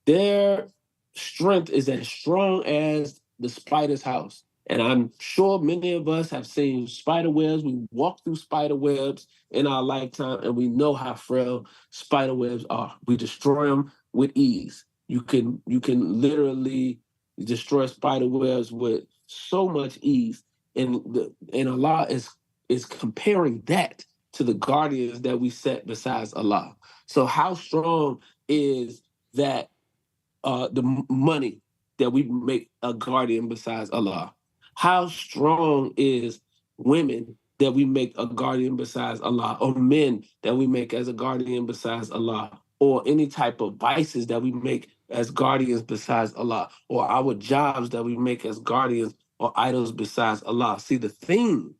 their strength is as strong as the spider's house. And I'm sure many of us have seen spider webs. We walk through spider webs in our lifetime, and we know how frail spider webs are. We destroy them with ease. You can literally destroy spider webs with so much ease. And Allah is comparing that to the guardians that we set besides Allah. So how strong is that money that we make a guardian besides Allah? How strong is women that we make a guardian besides Allah, or men that we make as a guardian besides Allah, or any type of vices that we make as guardians besides Allah, or our jobs that we make as guardians or idols besides Allah? See, the thing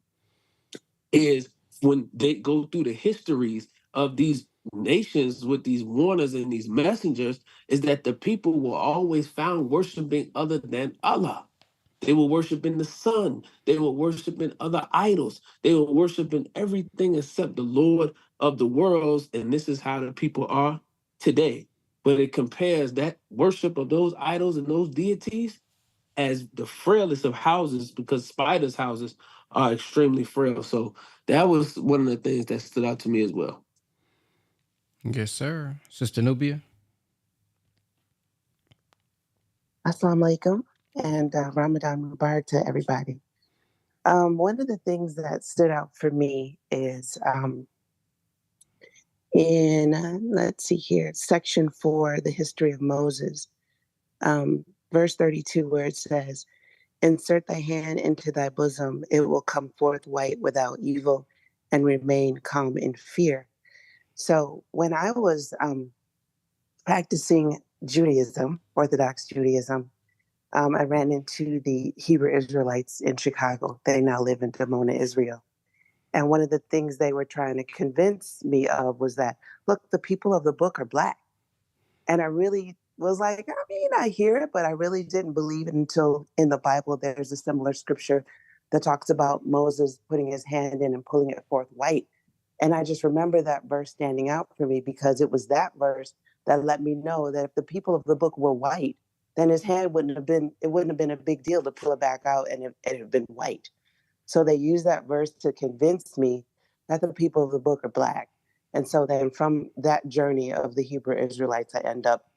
is, when they go through the histories of these nations with these warners and these messengers, is that the people were always found worshiping other than Allah. They were worshiping the sun. They were worshiping other idols. They were worshiping everything except the Lord of the worlds. And this is how the people are today. But it compares that worship of those idols and those deities as the frailest of houses, because spiders' houses are extremely frail. So that was one of the things that stood out to me as well. Yes, sir. Sister Nubia. Assalamu alaikum and Ramadan Mubarak to everybody. One of the things that stood out for me is let's see here, section 4, the history of Moses, verse 32, where it says, "Insert thy hand into thy bosom, it will come forth white without evil and remain calm in fear." So when I was practicing Judaism, Orthodox Judaism, I ran into the Hebrew Israelites in Chicago. They now live in Dimona, Israel. And one of the things they were trying to convince me of was that, look, the people of the book are Black. And I really was like, I mean, I hear it, but I really didn't believe it until in the Bible there's a similar scripture that talks about Moses putting his hand in and pulling it forth white. And I just remember that verse standing out for me, because it was that verse that let me know that if the people of the book were white, then his hand it wouldn't have been a big deal to pull it back out, and it had been white. So they used that verse to convince me that the people of the book are Black. And so then from that journey of the Hebrew Israelites, I end up,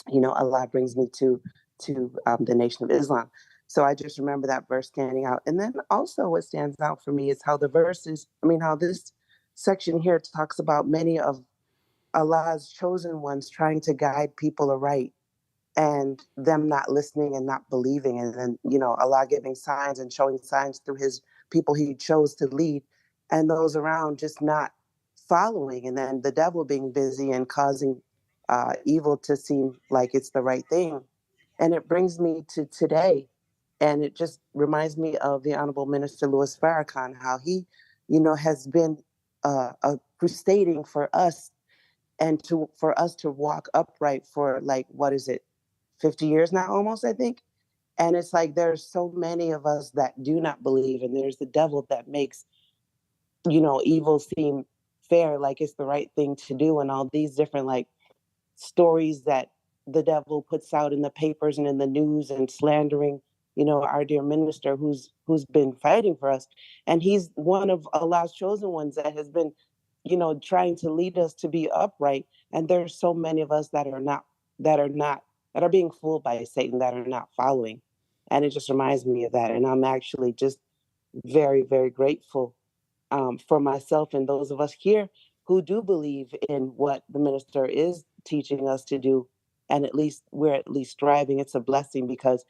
Allah brings me to the Nation of Islam. So I just remember that verse standing out. And then also what stands out for me is how how this section here talks about many of Allah's chosen ones trying to guide people aright, and them not listening and not believing. And then, Allah giving signs and showing signs through his people he chose to lead, and those around just not following. And then the devil being busy and causing evil to seem like it's the right thing. And it brings me to today. And it just reminds me of the Honorable Minister Louis Farrakhan, how he, has been crusading for us, and for us to walk upright for, like, what is it, 50 years now, almost, I think. And it's like there's so many of us that do not believe, and there's the devil that makes, evil seem fair, like it's the right thing to do, and all these different, like, stories that the devil puts out in the papers and in the news, and slandering, our dear minister who's been fighting for us. And he's one of Allah's chosen ones that has been, trying to lead us to be upright. And there's so many of us that are being fooled by Satan, that are not following. And it just reminds me of that. And I'm actually just very, very grateful for myself and those of us here who do believe in what the minister is teaching us to do. And we're at least striving. It's a blessing, because,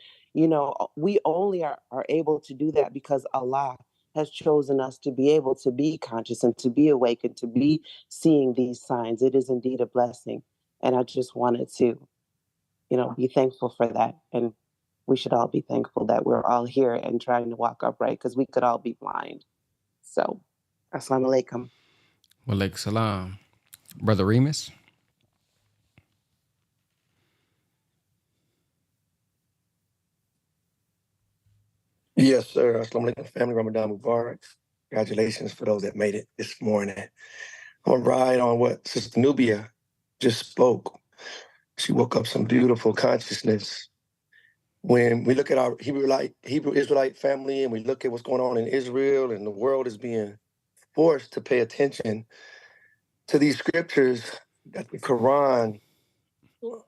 we only are able to do that because Allah has chosen us to be able to be conscious and to be awake and to be seeing these signs. It is indeed a blessing. And I just wanted to, be thankful for that. And we should all be thankful that we're all here and trying to walk upright, because we could all be blind. So, assalamu alaikum. Wa alaikum salam. Brother Remus? Yes, sir. Assalamu alaikum, family. Ramadan Mubarak. Congratulations for those that made it this morning. I'm gonna ride on what Sister Nubia just spoke. She woke up some beautiful consciousness. When we look at our Hebrew Israelite family and we look at what's going on in Israel, and the world is being forced to pay attention to these scriptures that the Quran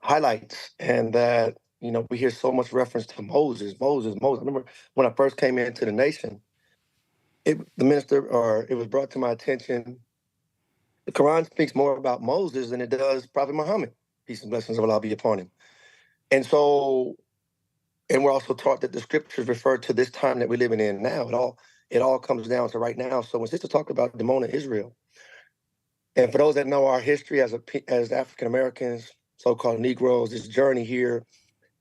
highlights, and that we hear so much reference to Moses. I remember when I first came into the nation, it was brought to my attention. The Quran speaks more about Moses than it does Prophet Muhammad. Peace and blessings of Allah be upon him. And we're also taught that the scriptures refer to this time that we're living in now. It all comes down to right now. So when Sister talked about Demona Israel, and for those that know our history as African Americans, so-called Negroes, this journey here,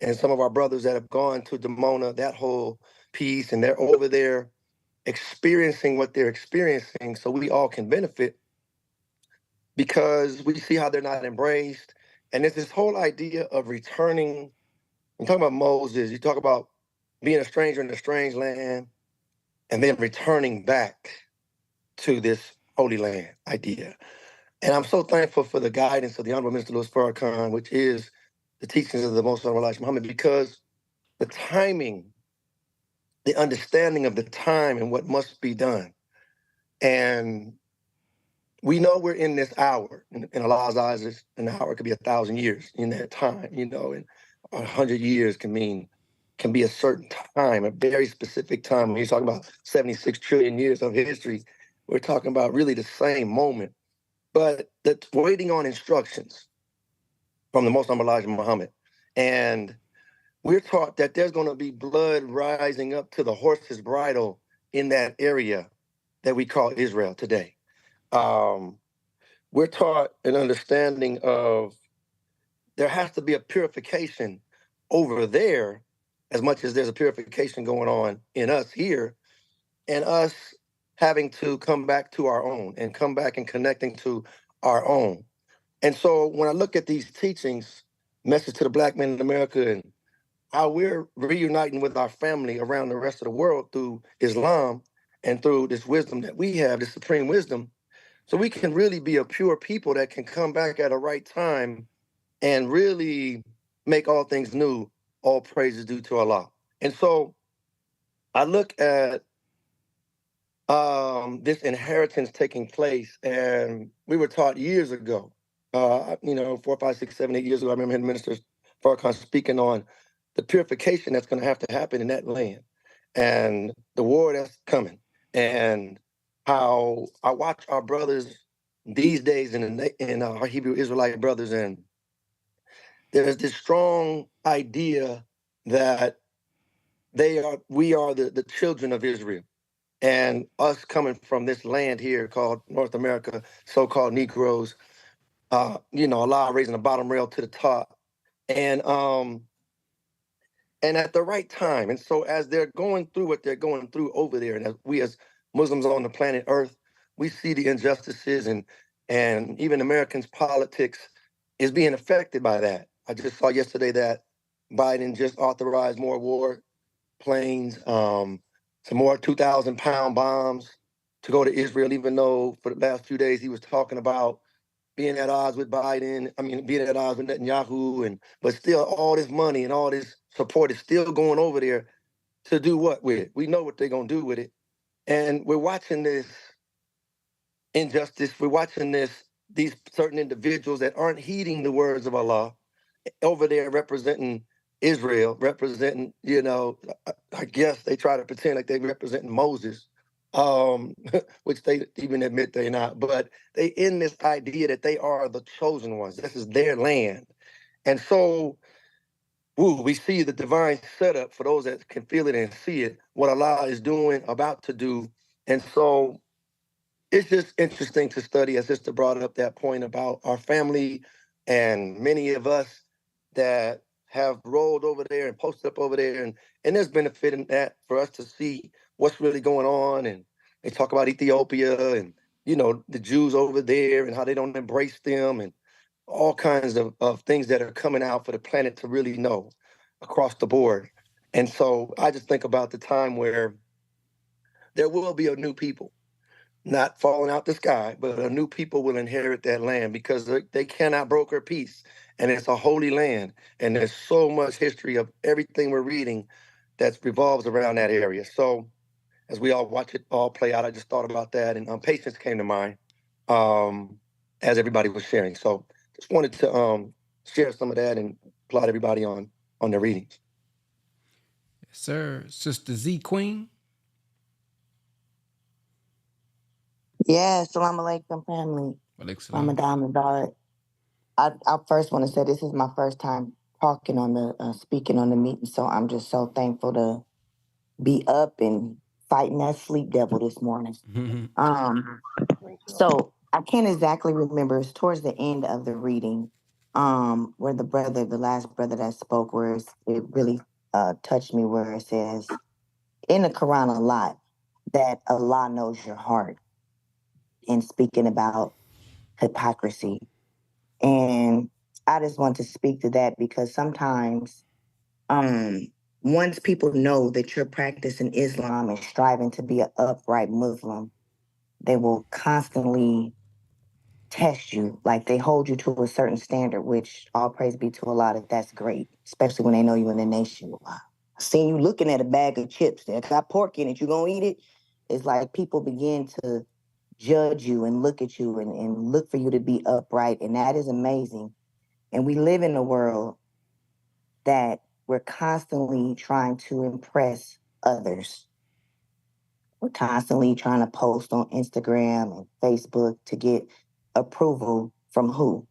and some of our brothers that have gone to Demona, that whole piece, and they're over there experiencing what they're experiencing, so we all can benefit, because we see how they're not embraced. And it's this whole idea of returning. I'm talking about Moses. You talk about being a stranger in a strange land and then returning back to this holy land idea. And I'm so thankful for the guidance of the Honorable Minister Louis Farrakhan, which is the teachings of the Most Honorable Elijah Muhammad, because the timing, the understanding of the time and what must be done. And we know we're in this hour. In Allah's eyes, an hour could be 1,000 years in that time, and 100 years can be a certain time, a very specific time. When you're talking about 76 trillion years of history, we're talking about really the same moment. But that's waiting on instructions from the Most Honorable Elijah Muhammad. And we're taught that there's going to be blood rising up to the horse's bridle in that area that we call Israel today. We're taught an understanding of there has to be a purification over there as much as there's a purification going on in us here, and us having to come back to our own and come back and connecting to our own. And so when I look at these teachings, Message to the Black Man in America, and how we're reuniting with our family around the rest of the world through Islam and through this wisdom that we have, this supreme wisdom, so we can really be a pure people that can come back at a right time and really make all things new, all praises due to Allah. And so I look at this inheritance taking place, and we were taught years ago, 4, 5, 6, 7, 8 years ago, I remember Minister Farrakhan speaking on the purification that's going to have to happen in that land, and the war that's coming, and how I watch our brothers these days in our Hebrew Israelite brothers, and there's this strong idea that we are the children of Israel. And us coming from this land here called North America, so-called Negroes, Allah raising the bottom rail to the top. And at the right time. And so as they're going through what they're going through over there, and as we as Muslims on the planet Earth, we see the injustices, and even Americans' politics is being affected by that. I just saw yesterday that Biden just authorized more war planes, some more 2,000-pound bombs to go to Israel, even though for the last few days he was talking about being at odds with being at odds with Netanyahu, but still all this money and all this support is still going over there to do what with it? We know what they're going to do with it. And we're watching this injustice. We're watching these certain individuals that aren't heeding the words of Allah over there representing Israel, representing, I guess they try to pretend like they're representing Moses, which they even admit they're not. But they in this idea that they are the chosen ones. This is their land. And so, we see the divine setup for those that can feel it and see it, what Allah is doing, about to do And so it's just interesting to study, as Sister brought up that point about our family and many of us that have rolled over there and posted up over there. And there's benefit in that for us to see what's really going on. And they talk about Ethiopia and, the Jews over there and how they don't embrace them and all kinds of things that are coming out for the planet to really know across the board. And so I just think about the time where there will be a new people not falling out the sky, but a new people will inherit that land because they cannot broker peace. And it's a holy land. And there's so much history of everything we're reading that revolves around that area. So as we all watch it all play out, I just thought about that. And patience came to mind as everybody was sharing. So just wanted to share some of that and applaud everybody on their readings. Yes, sir. Sister Z Queen. Yeah, Salam Alaikum family. Walaikum salam. Ramadan Mubarak. I first want to say this is my first time talking on the speaking on the meeting, so I'm just so thankful to be up and fighting that sleep devil this morning. So I can't exactly remember. It's towards the end of the reading, where the last brother that spoke, where it really touched me, where it says in the Quran a lot that Allah knows your heart, and speaking about hypocrisy. And I just want to speak to that because sometimes once people know that you're practicing Islam and striving to be an upright Muslim, they will constantly test you. Like they hold you to a certain standard, which all praise be to Allah, that's great, especially when they know you in the nation. I seen you looking at a bag of chips that got pork in it, you gonna eat it? It's like people begin to judge you and look at you and look for you to be upright. And that is amazing. And we live in a world that we're constantly trying to impress others. We're constantly trying to post on Instagram and Facebook to get approval from who?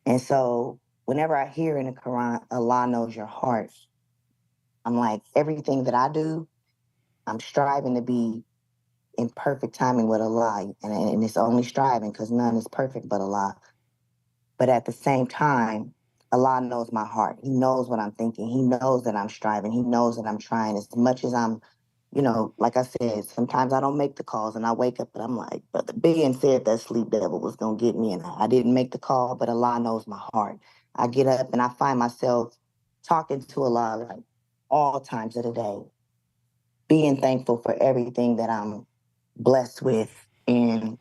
And so whenever I hear in the Quran, Allah knows your heart, I'm like, everything that I do, I'm striving to be in perfect timing with Allah. And it's only striving because none is perfect but Allah. But at the same time, Allah knows my heart. He knows what I'm thinking. He knows that I'm striving. He knows that I'm trying as much as I'm, like I said, sometimes I don't make the calls and I wake up and I'm like, Brother Ben said that sleep devil was going to get me. And I didn't make the call, but Allah knows my heart. I get up and I find myself talking to Allah like all times of the day, being thankful for everything that I'm blessed with and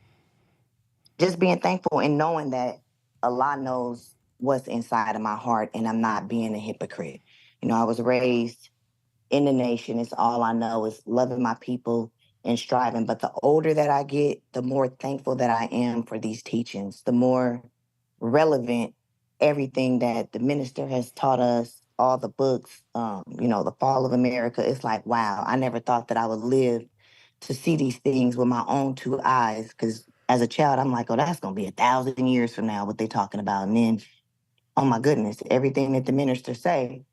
just being thankful and knowing that Allah knows what's inside of my heart and I'm not being a hypocrite. I was raised in the nation. It's all I know is loving my people and striving. But the older that I get, the more thankful that I am for these teachings, the more relevant everything that the minister has taught us, all the books, the fall of America. It's like, wow, I never thought that I would live to see these things with my own two eyes. Because as a child, I'm like, oh, that's going to be 1,000 years from now, what they're talking about. And then, oh my goodness, everything that the minister say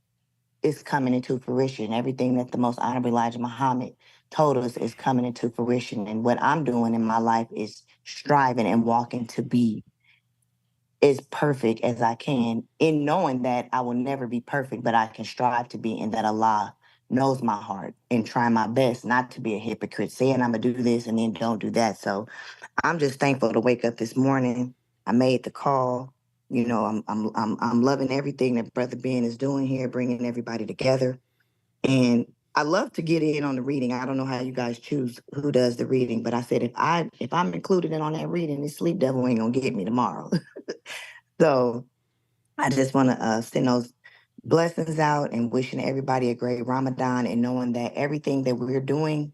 is coming into fruition. Everything that the most honorable Elijah Muhammad told us is coming into fruition. And what I'm doing in my life is striving and walking to be as perfect as I can, in knowing that I will never be perfect, but I can strive to be, and that Allah knows my heart, and try my best not to be a hypocrite, saying I'm gonna do this and then don't do that. So I'm just thankful to wake up this morning. I made the call. I'm loving everything that Brother Ben is doing here, bringing everybody together. And I love to get in on the reading. I don't know how you guys choose who does the reading, but I said if I'm included in on that reading, this sleep devil ain't gonna get me tomorrow. So I just want to send those blessings out and wishing everybody a great Ramadan, and knowing that everything that we're doing,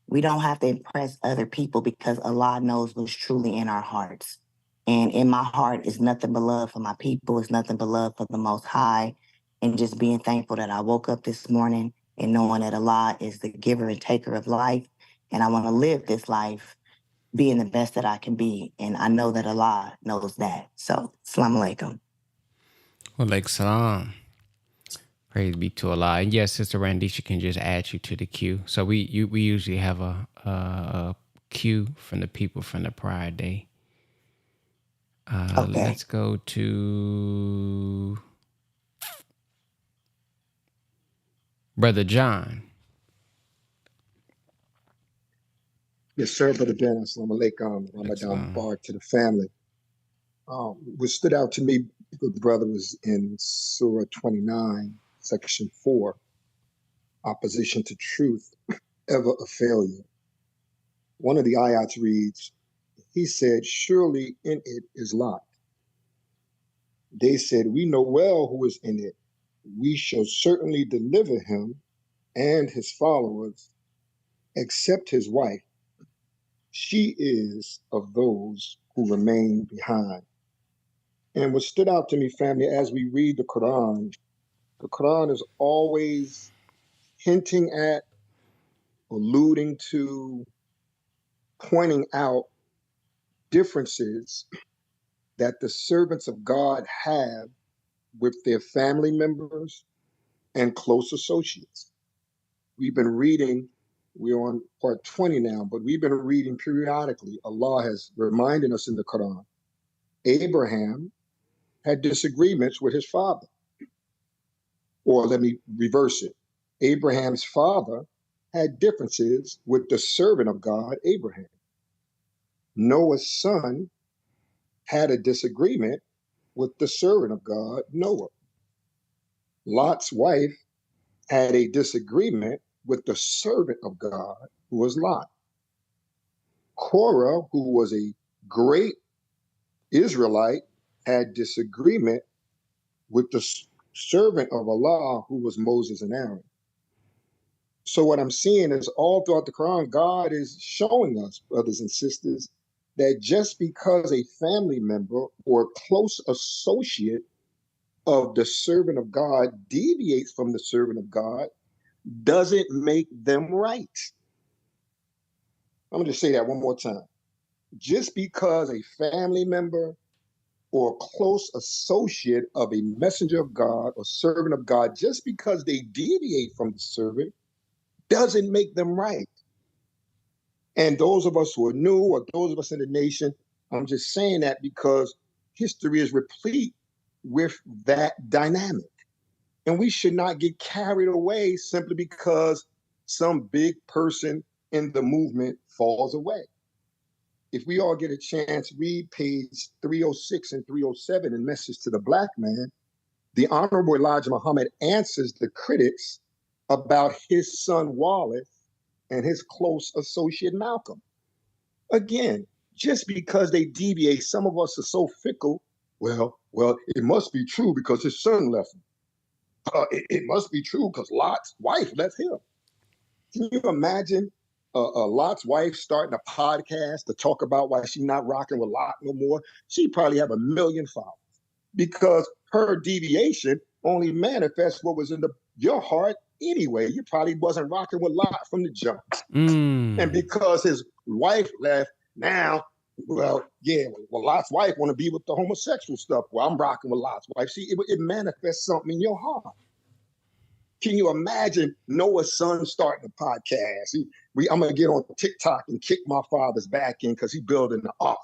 we don't have to impress other people because Allah knows what's truly in our hearts. And in my heart is nothing but love for my people. It's nothing but love for the Most High. And just being thankful that I woke up this morning and knowing that Allah is the giver and taker of life. And I want to live this life being the best that I can be. And I know that Allah knows that. So, Assalamu alaikum. Walaikum salam. Praise be to Allah. And yes, Sister Randisha can just add you to the queue. So we usually have a queue from the people from the prior day. Okay. Let's go to Brother John. Yes, sir, Brother Ben. Assalamu alaikum. Ramadan Mubarak to the family. What stood out to me, good brother, was in Surah 29, section 4, opposition to truth, ever a failure. One of the ayats reads, he said, surely in it is Lot. They said, we know well who is in it. We shall certainly deliver him and his followers, except his wife. She is of those who remain behind. And what stood out to me, family, as we read the Quran is always hinting at, alluding to, pointing out differences that the servants of God have with their family members and close associates. We've been reading, we're on part 20 now, but we've been reading periodically. Allah has reminded us in the Quran, Abraham had disagreements with his father. Or let me reverse it. Abraham's father had differences with the servant of God, Abraham. Noah's son had a disagreement with the servant of God, Noah. Lot's wife had a disagreement with the servant of God, who was Lot. Korah, who was a great Israelite, had disagreement with the servant of Allah, who was Moses and Aaron. So what I'm seeing is all throughout the Quran, God is showing us, brothers and sisters, that just because a family member or a close associate of the servant of God deviates from the servant of God doesn't make them right. I'm going to say that one more time. Just because a family member or a close associate of a messenger of God or servant of God, just because they deviate from the servant, doesn't make them right. And those of us who are new or those of us in the nation, I'm just saying that because history is replete with that dynamic. And we should not get carried away simply because some big person in the movement falls away. If we all get a chance, read page 306 and 307 in Message to the Black Man, the Honorable Elijah Muhammad answers the critics about his son Wallace and his close associate Malcolm. Again, just because they deviate, some of us are so fickle. Well, it must be true because his son left him. It must be true because Lot's wife left him. Can you imagine Lot's wife starting a podcast to talk about why she's not rocking with Lot no more? She'd probably have 1 million followers because her deviation only manifests what was in your heart anyway. You probably wasn't rocking with Lot from the jump. And because his wife left, now, Lot's wife want to be with the homosexual stuff. Well, I'm rocking with Lot's wife. See, it manifests something in your heart. Can you imagine Noah's son starting a podcast? I'm going to get on TikTok and kick my father's back in because he's building the ark.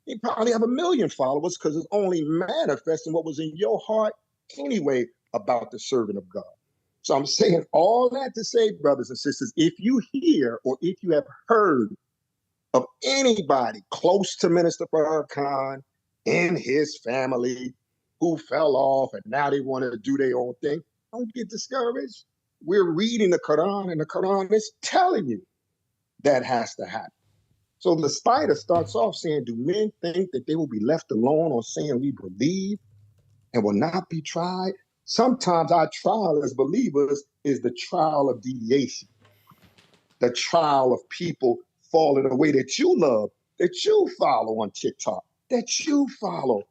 He probably have 1 million followers because it's only manifesting what was in your heart anyway about the servant of God. So I'm saying all that to say, brothers and sisters, if you hear or if you have heard of anybody close to Minister Farrakhan in his family who fell off and now they want to do their own thing, don't get discouraged. We're reading the Quran and the Quran is telling you that has to happen. So the spider starts off saying, do men think that they will be left alone or saying we believe and will not be tried? Sometimes our trial as believers is the trial of deviation, the trial of people falling away that you love, that you follow on TikTok, that you follow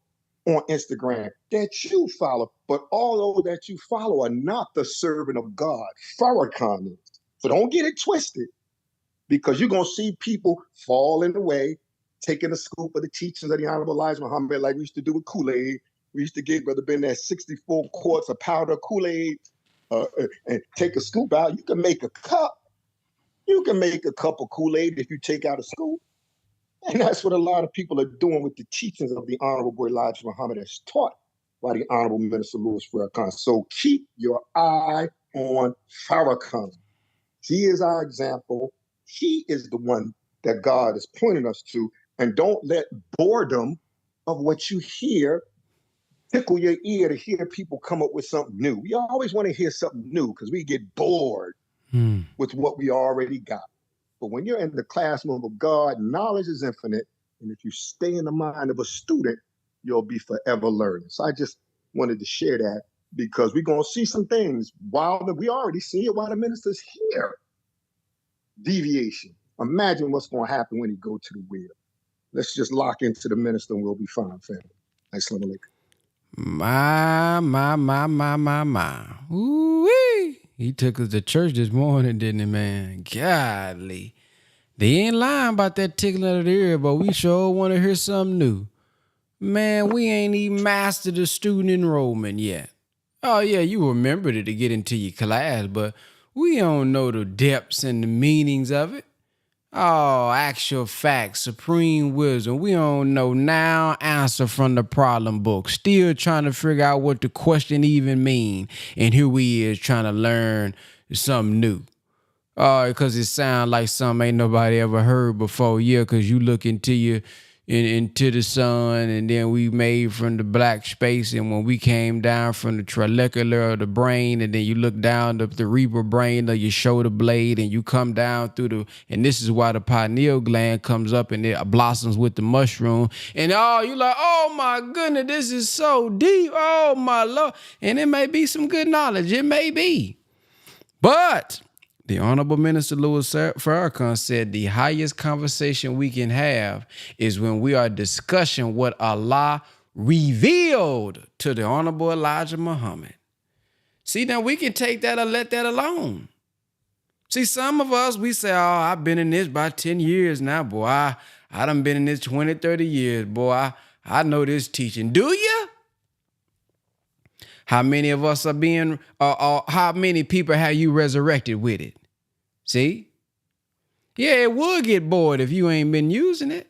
on Instagram, that you follow. But all those that you follow are not the servant of God. Farrakhan is. So don't get it twisted, because you're going to see people falling away, taking a scoop of the teachings of the Honorable Elijah Muhammad like we used to do with Kool-Aid, We used to get, Brother Ben, that 64 quarts of powder Kool-Aid and take a scoop out. You can make a cup. You can make a cup of Kool-Aid if you take out a scoop. And that's what a lot of people are doing with the teachings of the Honorable Elijah Muhammad as taught by the Honorable Minister Louis Farrakhan. So keep your eye on Farrakhan. He is our example. He is the one that God is pointing us to. And don't let boredom of what you hear tickle your ear to hear people come up with something new. We always want to hear something new because we get bored with what we already got. But when you're in the classroom of God, knowledge is infinite. And if you stay in the mind of a student, you'll be forever learning. So I just wanted to share that because we're going to see some things while we already see it while the minister's here. Deviation. Imagine what's going to happen when he go to the wheel. Let's just lock into the minister and we'll be fine, family. Assalamu alaikum. My. Ooh-wee. He took us to church this morning, didn't he, man? Godly. They ain't lying about that tickling of the ear, but we sure want to hear something new. Man, we ain't even mastered the student enrollment yet. Oh, yeah, you remembered it to get into your class, but we don't know the depths and the meanings of it. Oh, actual facts, supreme wisdom. We don't know now answer from the problem book. Still trying to figure out what the question even mean. And here we is trying to learn something new. Oh, because it sounds like something ain't nobody ever heard before. Yeah, because you look into the sun, and then we made from the black space, and when we came down from the trabecular of the brain, and then you look down the cerebral brain of your shoulder blade, and you come down through and this is why the pineal gland comes up and it blossoms with the mushroom, and you like, oh my goodness, this is so deep, oh my Lord, and it may be some good knowledge, it may be, but the Honorable Minister Louis Farrakhan said the highest conversation we can have is when we are discussing what Allah revealed to the Honorable Elijah Muhammad. See, now we can take that or let that alone. See, some of us, we say, I've been in this about 10 years now, boy. I done been in this 20, 30 years, boy. I know this teaching. Do you? How many of us are being, how many people have you resurrected with it? See? Yeah, it would get bored if you ain't been using it.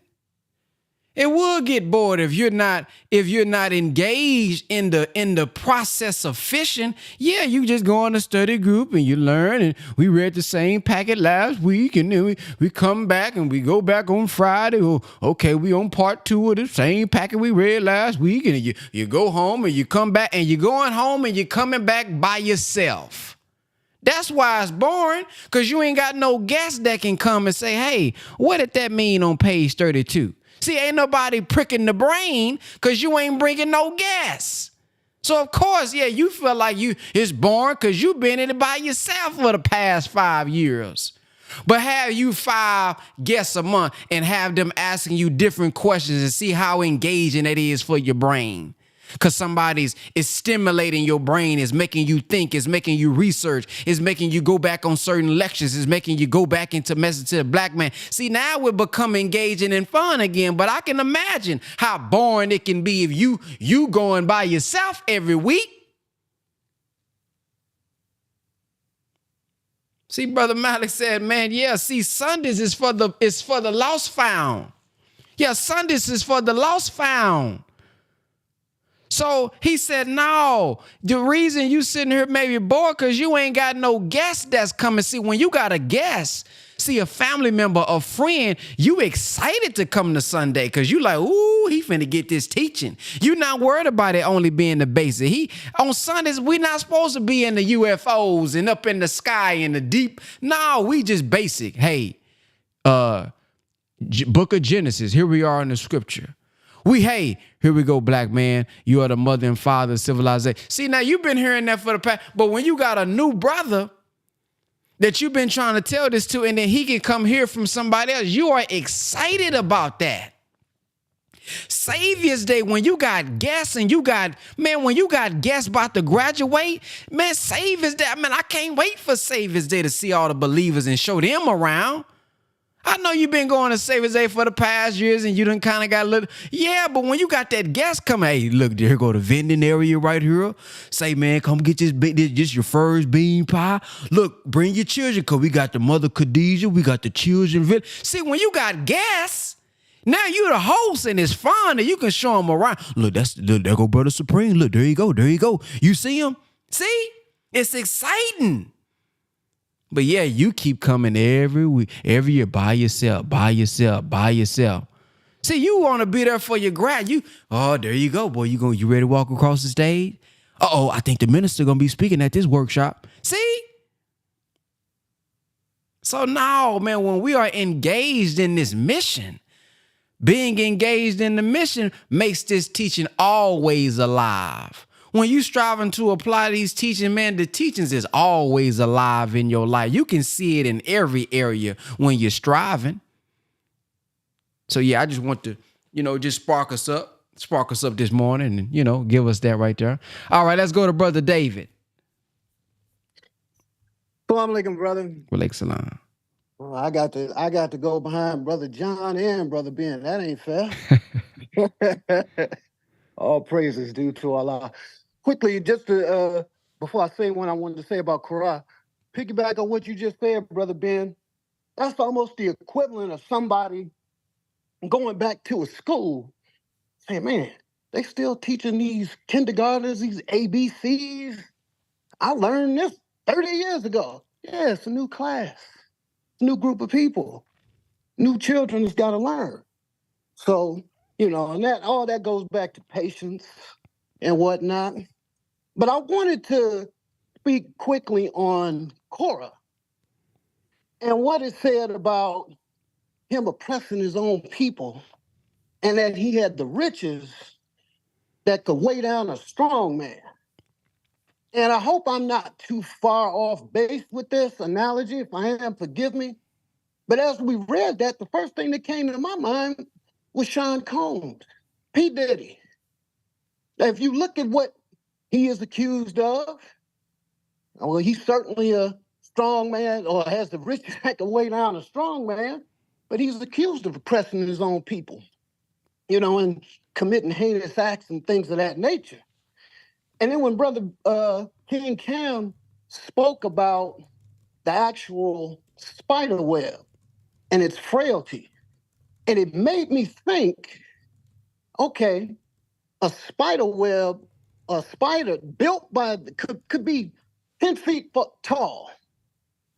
It would get bored if you're not engaged in the process of fishing. Yeah, you just go on a study group and you learn, and we read the same packet last week, and then we come back and we go back on Friday. Okay, we on part 2 of the same packet we read last week, and you go home and you come back, and you're going home and you're coming back by yourself. That's why it's boring, because you ain't got no guest that can come and say, hey, what did that mean on page 32? See, ain't nobody pricking the brain because you ain't bringing no gas. So, of course, yeah, you feel like it's boring because you've been in it by yourself for the past 5 years. But have you 5 guests a month and have them asking you different questions and see how engaging it is for your brain. Because somebody's is stimulating your brain, is making you think, is making you research, is making you go back on certain lectures, is making you go back into Message to the Black Man. See, now we're becoming engaging and fun again, but I can imagine how boring it can be if you going by yourself every week. See, Brother Malik said, man, yeah, see, Sundays is for the lost found. Yeah, Sundays is for the lost found. So he said, no, the reason you sitting here maybe bored because you ain't got no guest that's coming. See, when you got a guest, see a family member, a friend, you excited to come to Sunday because you like, ooh, he finna get this teaching. You not worried about it only being the basic. On Sundays, we not supposed to be in the UFOs and up in the sky in the deep. No, we just basic. Hey, Book of Genesis, here we are in the scripture. Here we go, black man. You are the mother and father of civilization. See, now you've been hearing that for the past, but when you got a new brother that you've been trying to tell this to, and then he can come hear from somebody else, you are excited about that. Savior's Day, when you got guests and when you got guests about to graduate, man, Savior's Day, I can't wait for Savior's Day to see all the believers and show them around. I know you've been going to Savers Day for the past years and you done kind of got a little, yeah, but when you got that guest coming, hey, look, here go the vending area right here. Say, man, come get this your first bean pie. Look, bring your children, because we got the Mother Khadijah, we got the children. See, when you got guests, now you the host and it's fun and you can show them around. Look, there go Brother Supreme. Look, there you go. You see him? See? It's exciting. But yeah, you keep coming every week, every year by yourself. See, you want to be there for your grad. There you go, boy. You ready to walk across the stage? I think the minister gonna be speaking at this workshop. See? So now, man, when we are engaged in this mission, being engaged in the mission makes this teaching always alive. When you striving to apply these teachings, man, the teachings is always alive in your life. You can see it in every area when you're striving. So yeah, I just want to, just spark us up this morning and, give us that right there. All right, let's go to Brother David. Assalamu alaikum, brother. Walaikum salam. Well, I got to go behind Brother John and Brother Ben. That ain't fair. All praises due to Allah. Quickly, just to, before I say what I wanted to say about Korah, piggyback on what you just said, Brother Ben. That's almost the equivalent of somebody going back to a school saying, man, they still teaching these kindergartners, these ABCs. I learned this 30 years ago. Yeah, it's a new class, new group of people, new children has got to learn. So, and that all that goes back to patience and whatnot. But I wanted to speak quickly on Korah and what it said about him oppressing his own people and that he had the riches that could weigh down a strong man. And I hope I'm not too far off base with this analogy. If I am, forgive me. But as we read that, the first thing that came to my mind was Sean Combs, P. Diddy. Now, if you look at what he is accused of, well, he's certainly a strong man or has the riches that can weigh down a strong man, but he's accused of oppressing his own people, and committing heinous acts and things of that nature. And then when Brother King Cam spoke about the actual spider web and its frailty, and it made me think, okay, a spider web, a spider built by, could be 10 feet tall,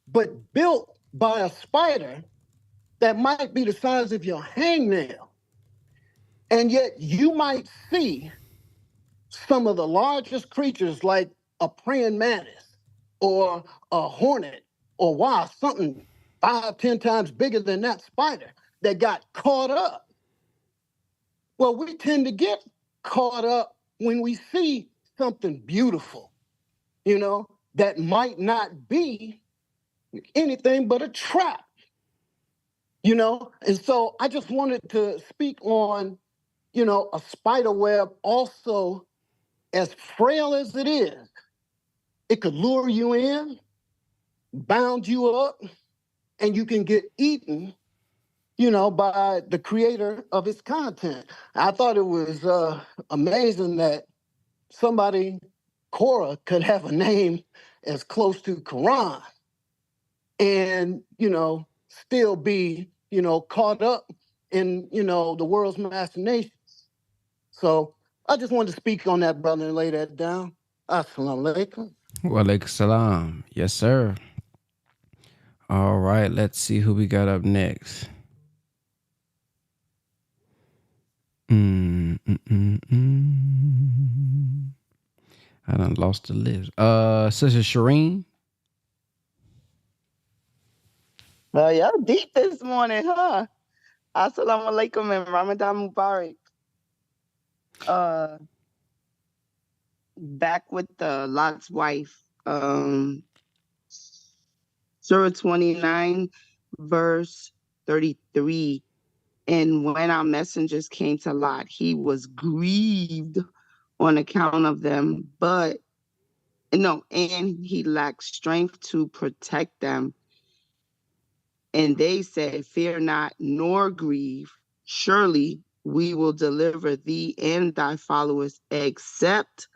but built by a spider that might be the size of your hangnail. And yet you might see some of the largest creatures like a praying mantis or a hornet or wasp, something 5-10 times bigger than that spider that got caught up. Well, we tend to get caught up when we see something beautiful, that might not be anything but a trap, And so I just wanted to speak on, a spider web also, as frail as it is, it could lure you in, bound you up, and you can get eaten, by the creator of its content. I thought it was amazing that somebody, Korah, could have a name as close to Quran and, still be, caught up in, the world's machinations. So I just wanted to speak on that, brother, and lay that down. Assalamu alaikum. Walaikum salam. Yes, sir. All right, let's see who we got up next. I done lost the list. Sister Shireen. Y'all deep this morning, huh? Assalamu alaikum and Ramadan Mubarak. Back with Lot's wife. Surah 29, verse 33. And when our messengers came to Lot, he was grieved on account of them, and he lacked strength to protect them. And they said, fear not, nor grieve. Surely we will deliver thee and thy followers, except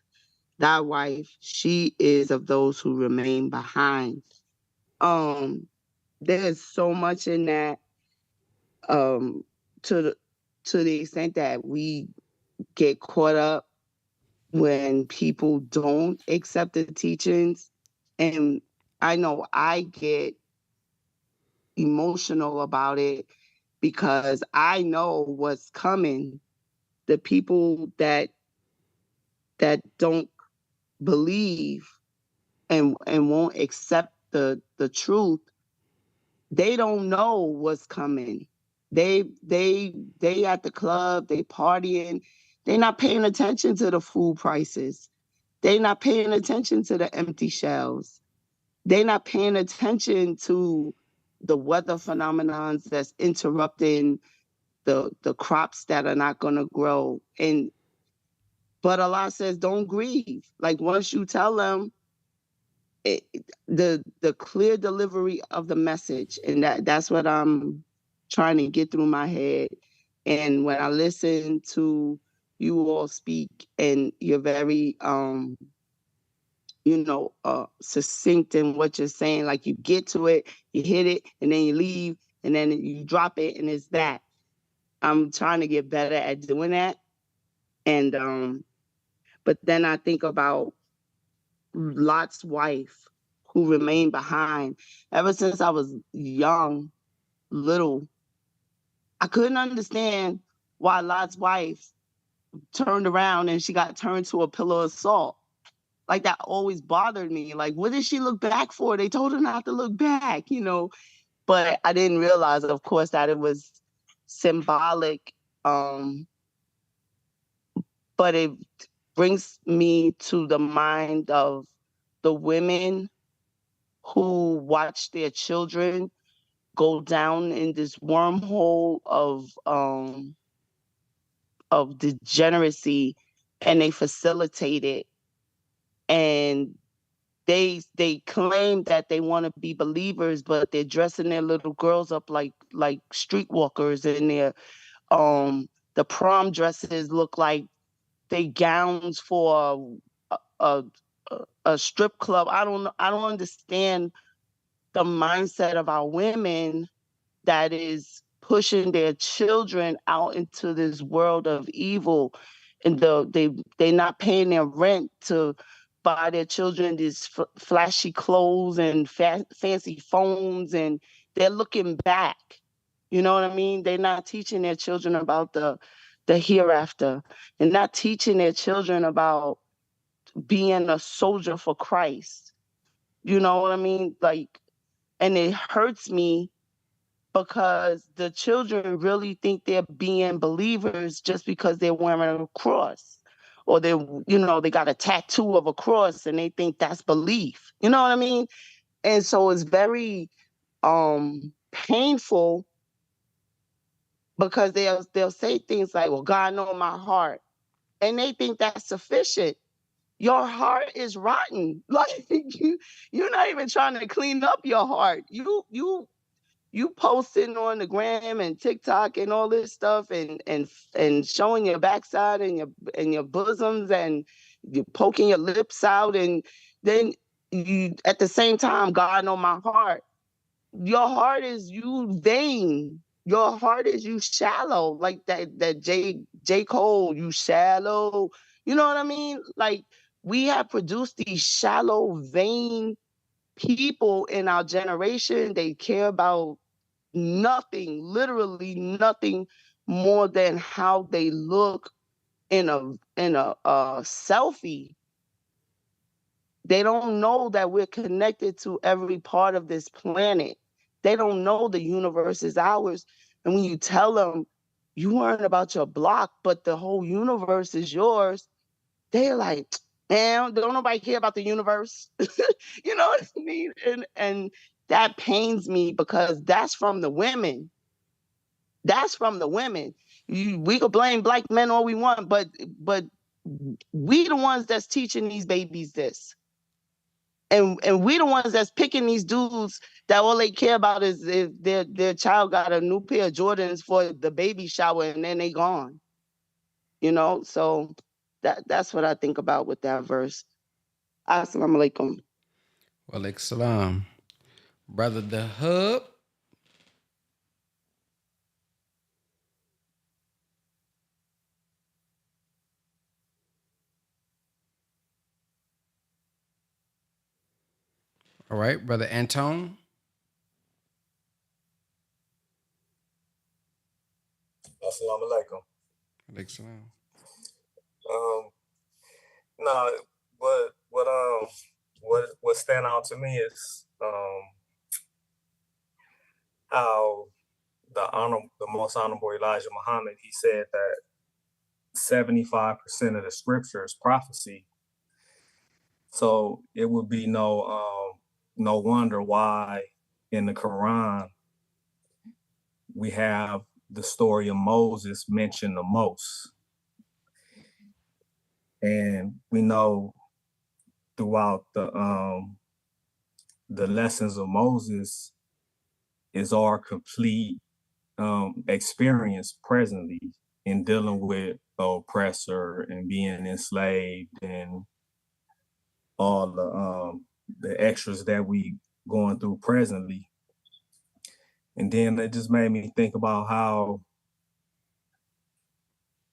thy wife. She is of those who remain behind. There's so much in that, to the extent that we get caught up when people don't accept the teachings. And I know I get emotional about it because I know what's coming. The people that don't believe and won't accept the truth, they don't know what's coming. They at the club, they partying, they not paying attention to the food prices. They not paying attention to the empty shelves. They not paying attention to the weather phenomenons that's interrupting the crops that are not going to grow. But Allah says, don't grieve. Like once you tell them the clear delivery of the message, and that's what I'm trying to get through my head. And when I listen to you all speak, and you're very succinct in what you're saying, like you get to it, you hit it, and then you leave, and then you drop it, and it's that. I'm trying to get better at doing that. And but then I think about Lot's wife who remained behind. Ever since I was little, I couldn't understand why Lot's wife turned around and she got turned to a pillar of salt. Like that always bothered me. Like, what did she look back for? They told her not to look back, But I didn't realize, of course, that it was symbolic. But it brings me to the mind of the women who watch their children go down in this wormhole of degeneracy, and they facilitate it. And they claim that they want to be believers, but they're dressing their little girls up like streetwalkers, and the prom dresses look like they gowns for a strip club. I don't understand the mindset of our women that is pushing their children out into this world of evil, and they're not paying their rent to buy their children these flashy clothes and fancy phones, and they're looking back. You know what I mean? They're not teaching their children about the hereafter. They're not teaching their children about being a soldier for Christ. You know what I mean? Like, and it hurts me because the children really think they're being believers just because they're wearing a cross, or they got a tattoo of a cross and they think that's belief. You know what I mean? And so it's very painful because they'll say things like, well, God knows my heart. And they think that's sufficient. Your heart is rotten. Like you're not even trying to clean up your heart. You posting on the gram and TikTok and all this stuff, and showing your backside and your bosoms, and you poking your lips out, and then you at the same time, God know my heart. Your heart is you vain. Your heart is you shallow, like that J. Cole, you shallow. You know what I mean? Like, we have produced these shallow, vain people in our generation. They care about nothing, literally nothing more than how they look in a selfie. They don't know that we're connected to every part of this planet. They don't know the universe is ours. And when you tell them you learn about your block, but the whole universe is yours, they're like, man, don't nobody care about the universe. You know what I mean? And that pains me because that's from the women. That's from the women. We could blame black men all we want, but we the ones that's teaching these babies this. And we the ones that's picking these dudes that all they care about is if their child got a new pair of Jordans for the baby shower and then they gone. You know, so that's what I think about with that verse. Assalamu alaikum. Wa alaikum salam. Brother the Hub. All right, Brother Anton. Assalamu alaikum. Alaikum salam. No, what stand out to me is how the most honorable Elijah Muhammad, he said that 75% of the scripture is prophecy. So it would be no wonder why in the Quran we have the story of Moses mentioned the most. And we know throughout the lessons of Moses is our complete experience presently in dealing with the oppressor and being enslaved and all the extras that we going through presently. And then it just made me think about how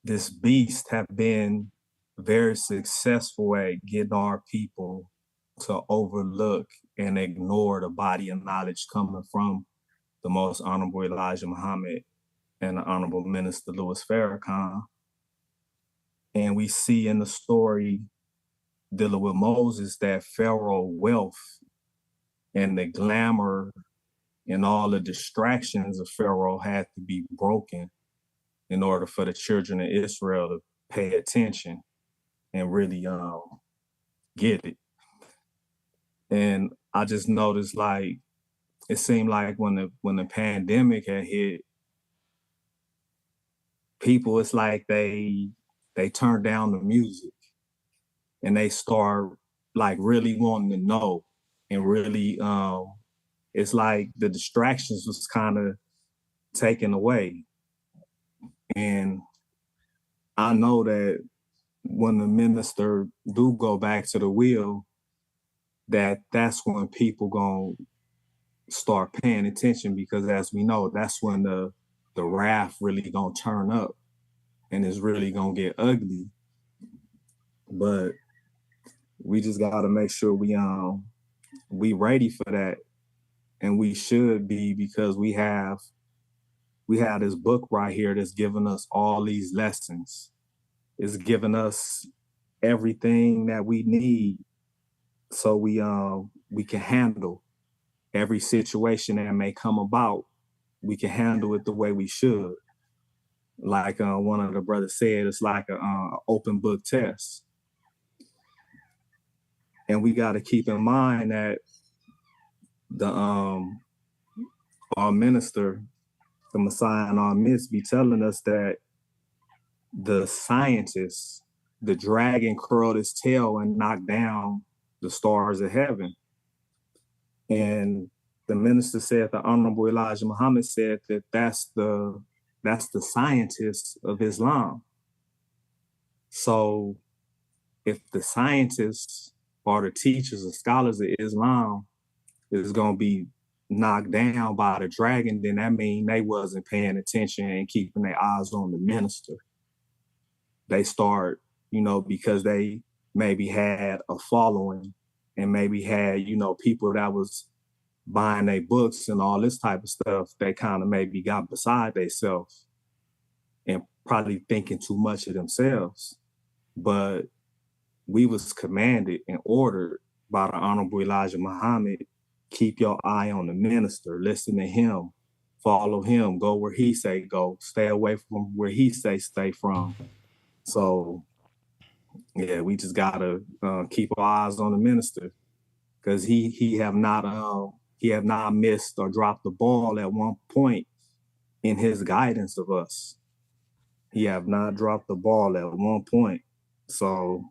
this beast have been very successful at getting our people to overlook and ignore the body of knowledge coming from the most honorable Elijah Muhammad and the honorable minister Louis Farrakhan. And we see in the story dealing with Moses that Pharaoh wealth and the glamour and all the distractions of Pharaoh had to be broken in order for the children of Israel to pay attention and really get it. And I just noticed, like, it seemed like when the pandemic had hit, people, it's like they turned down the music and they start like really wanting to know and really it's like the distractions was kind of taken away. And I know that when the minister do go back to the wheel, that's when people gonna start paying attention, because as we know, that's when the wrath really gonna turn up and it's really gonna get ugly. But we just gotta make sure we ready for that, and we should be, because we have this book right here that's giving us all these lessons. It's giving us everything that we need so we can handle every situation that may come about. We can handle it the way we should. Like one of the brothers said, it's like an open book test. And we got to keep in mind that the our minister, the Messiah in our midst, be telling us that the scientists, the dragon curled its tail and knocked down the stars of heaven. And the minister said, the Honorable Elijah Muhammad said that that's the scientists of Islam. So if the scientists or the teachers or scholars of Islam is going to be knocked down by the dragon, then that means they wasn't paying attention and keeping their eyes on the minister. They start, because they maybe had a following and maybe had, people that was buying their books and all this type of stuff, they kind of maybe got beside themselves and probably thinking too much of themselves. But we was commanded and ordered by the Honorable Elijah Muhammad, keep your eye on the minister, listen to him, follow him, go where he say go, stay away from where he say stay from. So, yeah, we just gotta keep our eyes on the minister, because he have not missed or dropped the ball at one point in his guidance of us. He have not dropped the ball at one point. So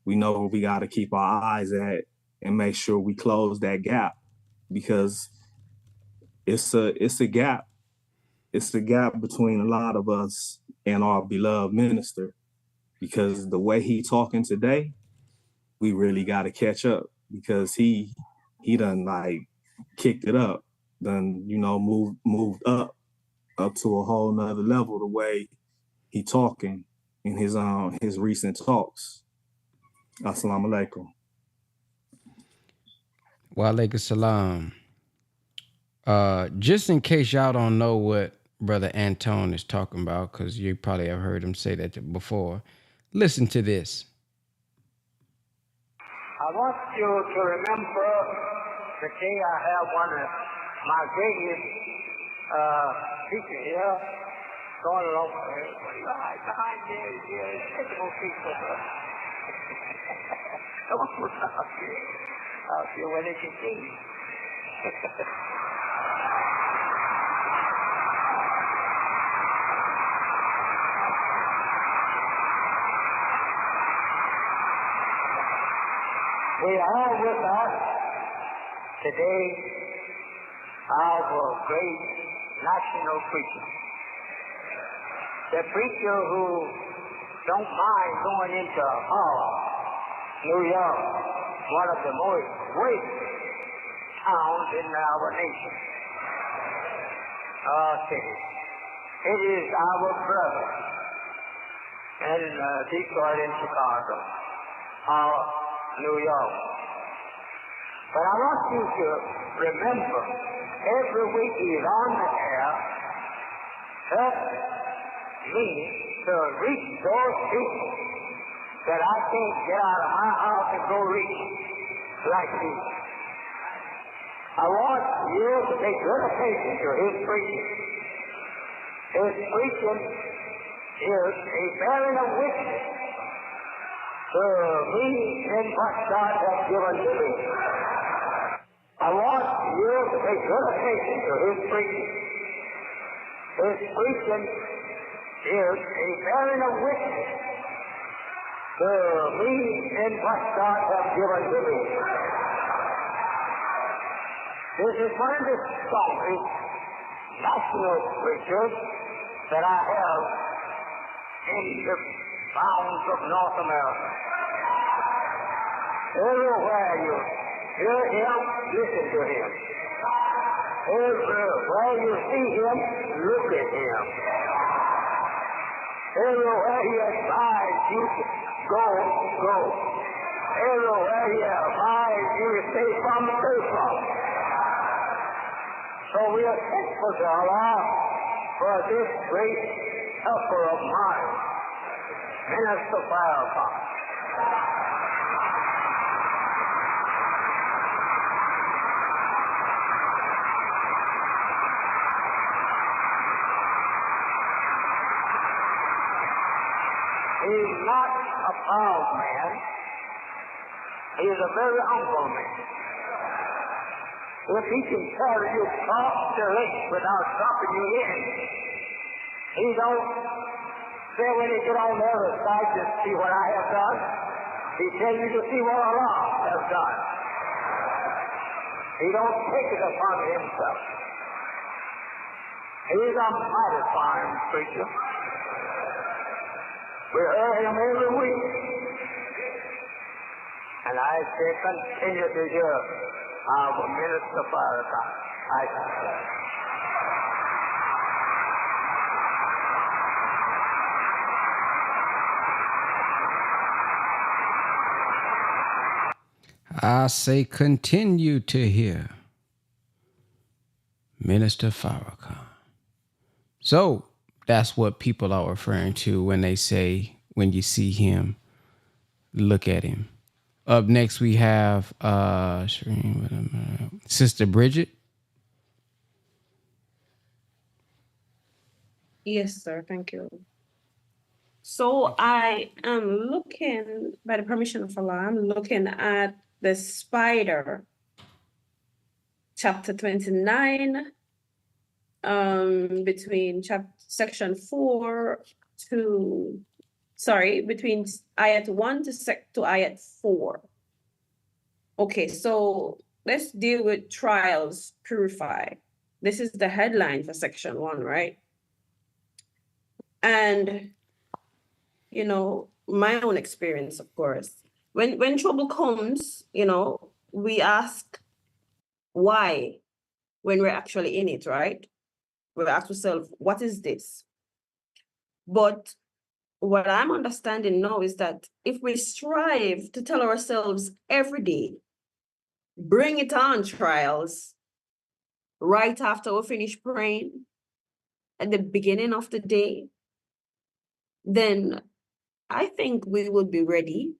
we know where we got to keep our eyes at and make sure we close that gap, because it's a gap. It's a gap between a lot of us and our beloved minister, because the way he talking today, we really got to catch up, because he done like kicked it up, done, you know, moved up to a whole nother level the way he talking in his recent talks. Assalamu alaikum. Wa alaikum salam. Just in case y'all don't know what Brother Anton is talking about, because you probably have heard him say that before, listen to this. I want you to remember the day I have one of my greatest teacher here going along right behind there, typical people. Come on, I'll see where they can see. We have with us today our great national preacher. The preacher who don't mind going into Harlem, New York, one of the most great towns in our nation, our city. It is our brother in Detroit and Chicago, our New York. But I want you to remember, every week he's on the air, help me to reach those people that I can't get out of my house and go reach like these. I want you to take good attention to his preaching. His preaching is a bearing of witness to me and what God has given to me. I want you to pay good attention to his preaching. His preaching is a bearing of witness to me and what God has given to me. This is one of the strongest national preachers that I have in the bounds of North America. Everywhere you hear him, listen to him. Everywhere you see him, look at him. Everywhere he advises you to go, go. Everywhere he advises you to stay from. So we are thankful to Allah for this great helper of mine, Minister Pharaoh. He's not a proud man. He is a very humble man. If he can carry you across the lake without dropping you in, he don't say when he get on the other side to see what I have done. He tells you to see what Allah has done. He don't take it upon himself. He's a mighty fine preacher. We hear him every week. And I say continue to hear our Minister Pharaoh. I say continue to hear Minister Farrakhan. So that's what people are referring to when they say, when you see him, look at him. Up next, we have Sister Bridget. Yes, sir. Thank you. So I am looking, by the permission of Allah, I'm looking at the spider, chapter 29, between section 4 to, between ayat 1 to ayat 4. Okay, so let's deal with trials, purify. This is the headline for section 1, right? And, you know, my own experience, of course. When trouble comes, you know, we ask why when we're actually in it, right? We ask ourselves, what is this? But what I'm understanding now is that if we strive to tell ourselves every day, bring it on, trials, right after we finish praying, at the beginning of the day, then I think we will be ready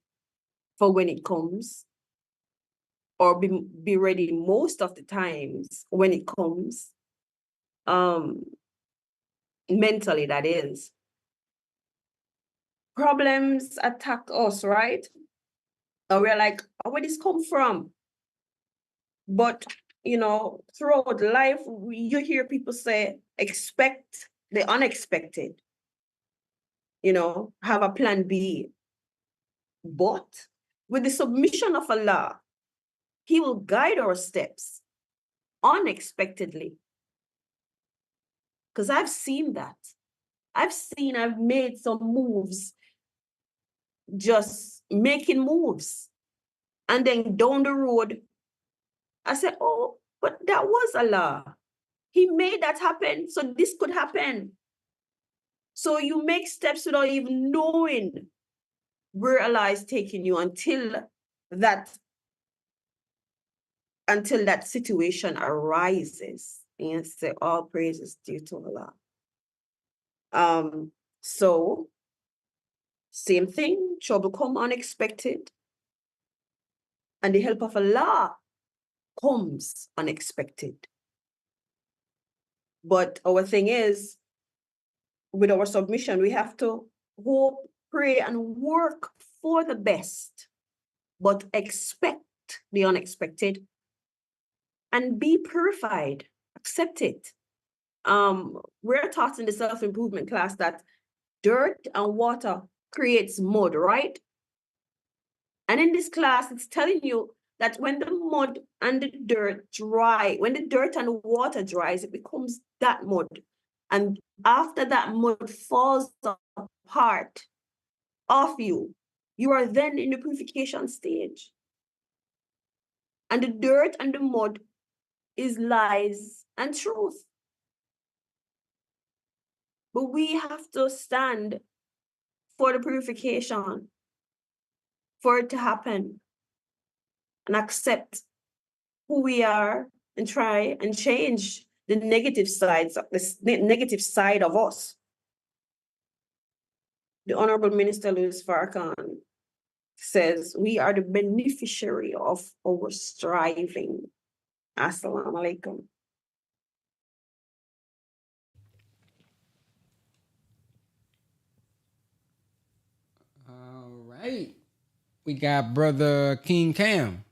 for when it comes, or be ready most of the times when it comes, mentally, that is. Problems attack us, right? And we're like, oh, where this come from? But, you know, throughout life, you hear people say, expect the unexpected, you know, have a plan B. But with the submission of Allah, He will guide our steps unexpectedly. Because I've seen that. I've made some moves, just making moves. And then down the road, I said, oh, but that was Allah. He made that happen, so this could happen. So you make steps without even knowing where Allah is taking you until that situation arises. And say, all praises due to Allah. So same thing, trouble come unexpected, and the help of Allah comes unexpected. But our thing is, with our submission, we have to hope, pray, and work for the best, but expect the unexpected and be purified. Accept it. We're taught in the self-improvement class that dirt and water creates mud, right? And in this class, it's telling you that when the mud and the dirt dry, when the dirt and the water dries, it becomes that mud. And after that mud falls apart of you, you are then in the purification stage. And the dirt and the mud is lies and truth. But we have to stand for the purification, for it to happen, and accept who we are and try and change the negative sides, the negative side of us. The Honorable Minister Louis Farrakhan says we are the beneficiary of our striving. Assalamu alaikum. All right. We got Brother King Cam.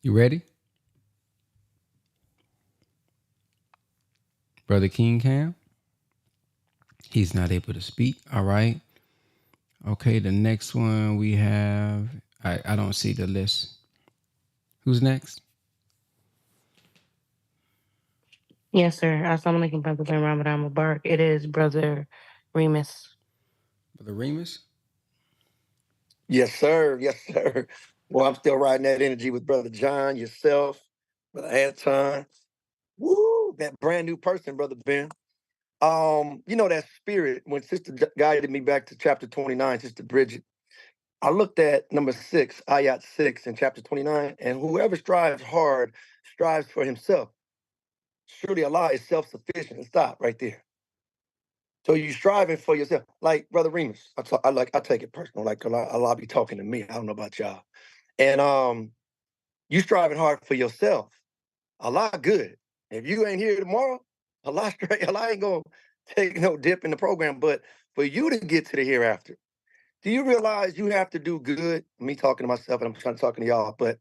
You ready? Brother King Cam? He's not able to speak. All right. Okay, the next one we have, I don't see the list. Who's next? Yes, sir. Assalamu alaikum, Brother Ben Ramadan Mubarak. It is Brother Remus. Brother Remus? Yes, sir. Yes, sir. Well, I'm still riding that energy with Brother John, yourself, Brother Anton. Woo, that brand new person, Brother Ben. You know, that spirit, when Sister guided me back to chapter 29, Sister Bridget, I looked at number 6, Ayat 6 in chapter 29, and whoever strives hard strives for himself. Surely Allah is self-sufficient. Stop right there. So you striving for yourself. Like Brother Remus, I take it personal, like Allah be talking to me. I don't know about y'all. And you striving hard for yourself. Allah good. If you ain't here tomorrow, Allah straight, Allah ain't gonna take no dip in the program. But for you to get to the hereafter, do you realize you have to do good? Me talking to myself, and I'm trying to talk to y'all, but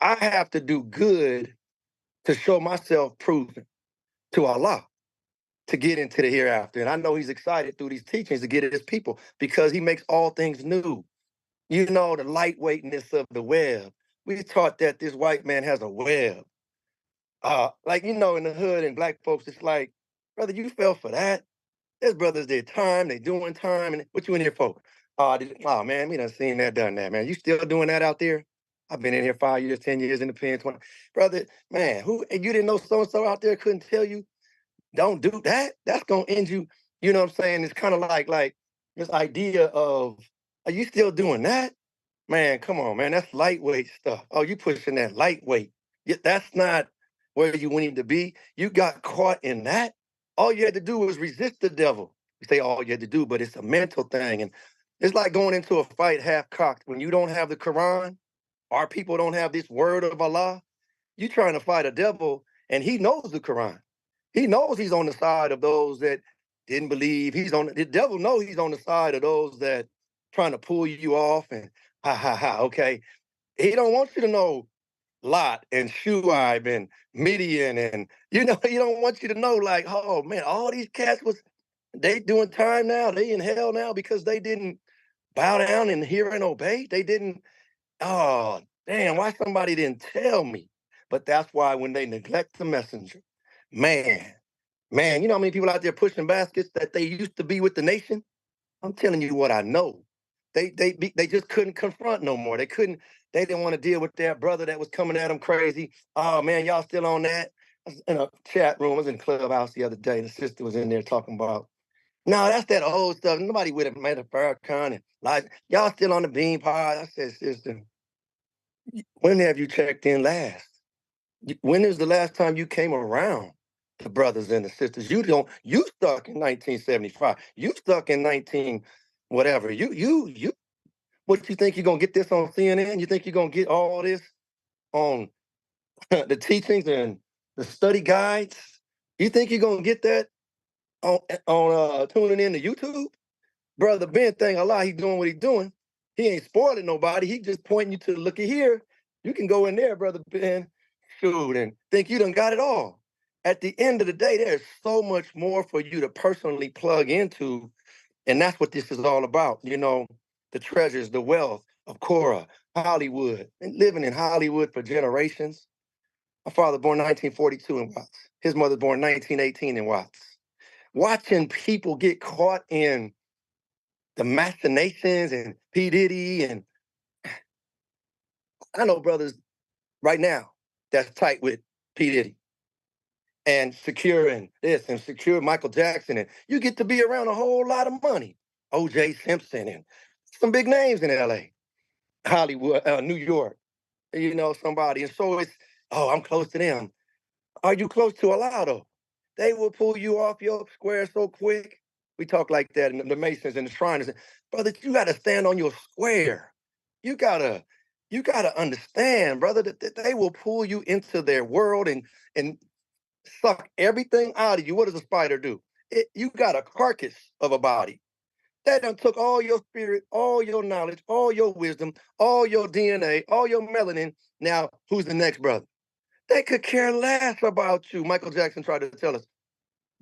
I have to do good to show myself proven. to Allah to get into the hereafter. And I know he's excited through these teachings to get at his people because he makes all things new. You know, the lightweightness of the web. We taught that this white man has a web. Like, you know, in the hood and black folks, it's like, brother, you fell for that. There's brothers did time, they doing time, and what you in here for? Oh man, we done seen that, done that, man. You still doing that out there? I've been in here 5 years, 10 years in the pen, 20. Brother, man, who and you didn't know so-and-so out there couldn't tell you, don't do that. That's gonna end you. You know what I'm saying? It's kind of like this idea of, are you still doing that? Man, come on, man. That's lightweight stuff. Oh, you pushing that lightweight. That's not where you need to be. You got caught in that. All you had to do was resist the devil. You say all you had to do, but it's a mental thing. And it's like going into a fight half-cocked. When you don't have the Quran, our people don't have this word of Allah, you trying to fight a devil, and he knows the Quran. He knows he's on the side of those that didn't believe. The devil knows he's on the side of those that trying to pull you off and ha ha ha. Okay. He don't want you to know Lot and Shuaib and Midian and you know, he don't want you to know like, oh man, all these cats they doing time now, they in hell now because they didn't bow down and hear and obey. They didn't, oh damn, why somebody didn't tell me? But that's why when they neglect the messenger, man, man, you know how many people out there pushing baskets that they used to be with the nation? I'm telling you what I know. They just couldn't confront no more. They didn't want to deal with their brother that was coming at them crazy. Oh man, y'all still on that? I was in a chat room. I was in Clubhouse the other day. The sister was in there talking about, no, that's that old stuff. Nobody would have made a Farrakhan and like y'all still on the bean pod. I said, sister, when have you checked in last? When is the last time you came around the brothers and the sisters? You stuck in 1975. You stuck in 19 whatever. You what you think you're gonna get this on CNN? You think you're gonna get all this on the teachings and the study guides? You think you're gonna get that on tuning in to YouTube? Brother Ben, thank Allah, he's doing what he's doing. He ain't spoiling nobody. He just pointing you to look at here. You can go in there, Brother Ben, shoot, and think you done got it all. At the end of the day, there's so much more for you to personally plug into. And that's what this is all about. You know, the treasures, the wealth of Korah, Hollywood, and living in Hollywood for generations. My father born 1942 in Watts. His mother born 1918 in Watts. Watching people get caught in the machinations and P. Diddy, and I know brothers right now that's tight with P. Diddy and securing this and secure Michael Jackson, and you get to be around a whole lot of money. O.J. Simpson and some big names in L.A., Hollywood, New York, you know, somebody. And so it's, oh, I'm close to them. Are you close to Allah, though? They will pull you off your square so quick. We talk like that in the Masons and the Shriners. Brother, you got to stand on your square. You gotta understand, brother, that they will pull you into their world and suck everything out of you. What does a spider do? You got a carcass of a body. That done took all your spirit, all your knowledge, all your wisdom, all your DNA, all your melanin. Now, who's the next brother? They could care less about you. Michael Jackson tried to tell us,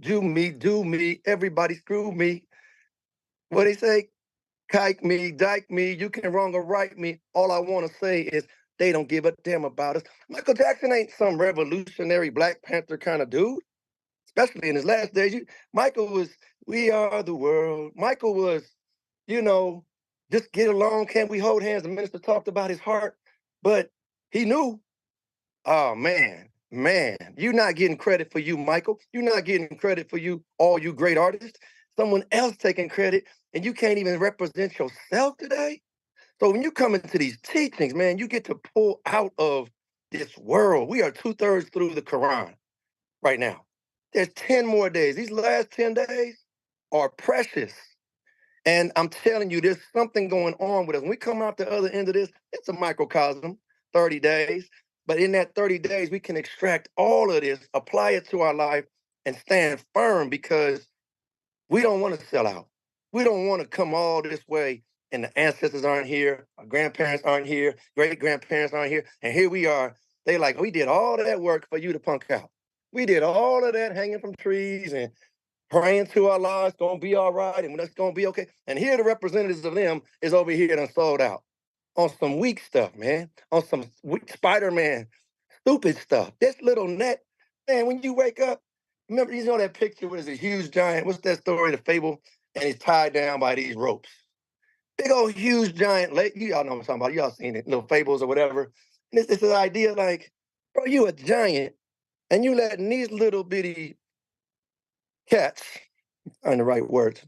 do me, everybody screw me. What he say? Kike me, dike me, you can wrong or right me. All I want to say is they don't give a damn about us. Michael Jackson ain't some revolutionary Black Panther kind of dude, especially in his last days. Michael was, we are the world. Michael was, you know, just get along. Can't we hold hands? The minister talked about his heart, but he knew, oh man, you're not getting credit for you, Michael. You're not getting credit for you, all you great artists. Someone else taking credit, and you can't even represent yourself today. So when you come into these teachings, man, you get to pull out of this world. We are 2/3 through the Quran right now. There's 10 more days. These last 10 days are precious. And I'm telling you, there's something going on with us. When we come out the other end of this, it's a microcosm, 30 days. But in that 30 days, we can extract all of this, apply it to our life, and stand firm because we don't want to sell out. We don't want to come all this way and the ancestors aren't here, our grandparents aren't here, great grandparents aren't here, and here we are. They like, we did all that work for you to punk out. We did all of that hanging from trees and praying to Allah, it's gonna be all right, and it's gonna be okay. And here the representatives of them is over here and sold out on some weak stuff, man. On some weak Spider-Man, stupid stuff. This little net, man, when you wake up, remember, you know that picture where there's a huge giant, what's that story, the fable? And he's tied down by these ropes. Big old huge giant lake. You all know what I'm talking about. Y'all seen it, little fables or whatever. And it's this idea like, bro, you a giant, and you letting these little bitty cats, find the right words,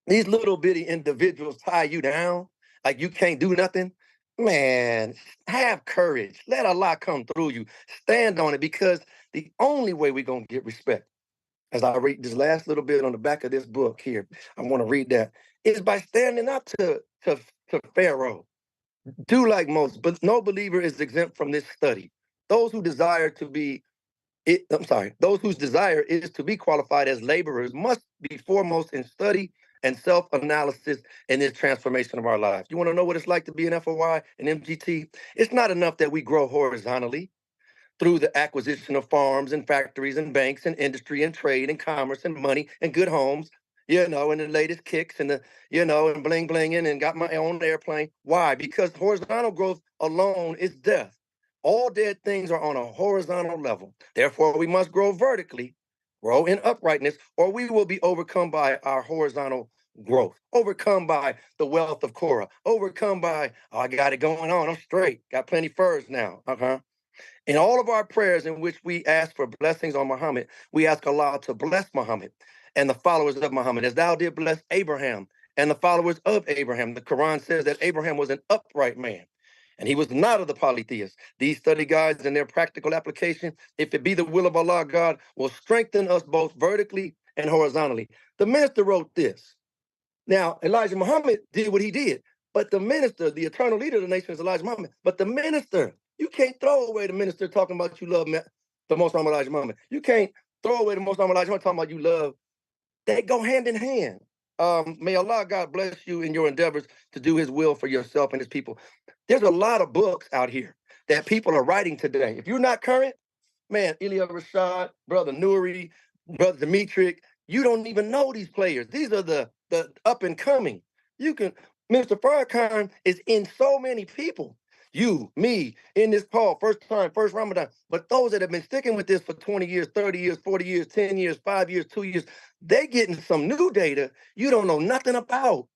these little bitty individuals tie you down like you can't do nothing. Man, have courage. Let Allah come through you. Stand on it, because the only way we're going to get respect, as I read this last little bit on the back of this book here, I want to read that, is by standing up to Pharaoh. Do like most, but no believer is exempt from this study. Those who desire to be those whose desire is to be qualified as laborers must be foremost in study and self-analysis in this transformation of our lives. You want to know what it's like to be an FOI and MGT? It's not enough that we grow horizontally through the acquisition of farms and factories and banks and industry and trade and commerce and money and good homes, and the latest kicks and and bling blinging and got my own airplane. Why? Because horizontal growth alone is death. All dead things are on a horizontal level. Therefore, we must grow vertically, grow in uprightness, or we will be overcome by our horizontal growth, overcome by the wealth of Korah, overcome by, oh, I got it going on, I'm straight, got plenty furs now. In all of our prayers in which we ask for blessings on Muhammad, we ask Allah to bless Muhammad and the followers of Muhammad, as thou did bless Abraham and the followers of Abraham. The Quran says that Abraham was an upright man, and he was not of the polytheists. These study guides and their practical application, if it be the will of Allah, God will strengthen us both vertically and horizontally. The minister wrote this. Now, Elijah Muhammad did what he did, but the minister, the eternal leader of the nation is Elijah Muhammad. But the minister, you can't throw away the minister talking about you love the most honorable Elijah Muhammad. You can't throw away the most honorable Elijah Muhammad talking about you love. They go hand in hand. May Allah, God, bless you in your endeavors to do his will for yourself and his people. There's a lot of books out here that people are writing today. If you're not current, man, Ilya Rashad, Brother Nuri, Brother Dimitri, you don't even know these players. These are the up and coming. You can, Mr. Farrakhan is in so many people. You, me, in this call, first time, first Ramadan. But those that have been sticking with this for 20 years, 30 years, 40 years, 10 years, 5 years, 2 years, they getting some new data you don't know nothing about.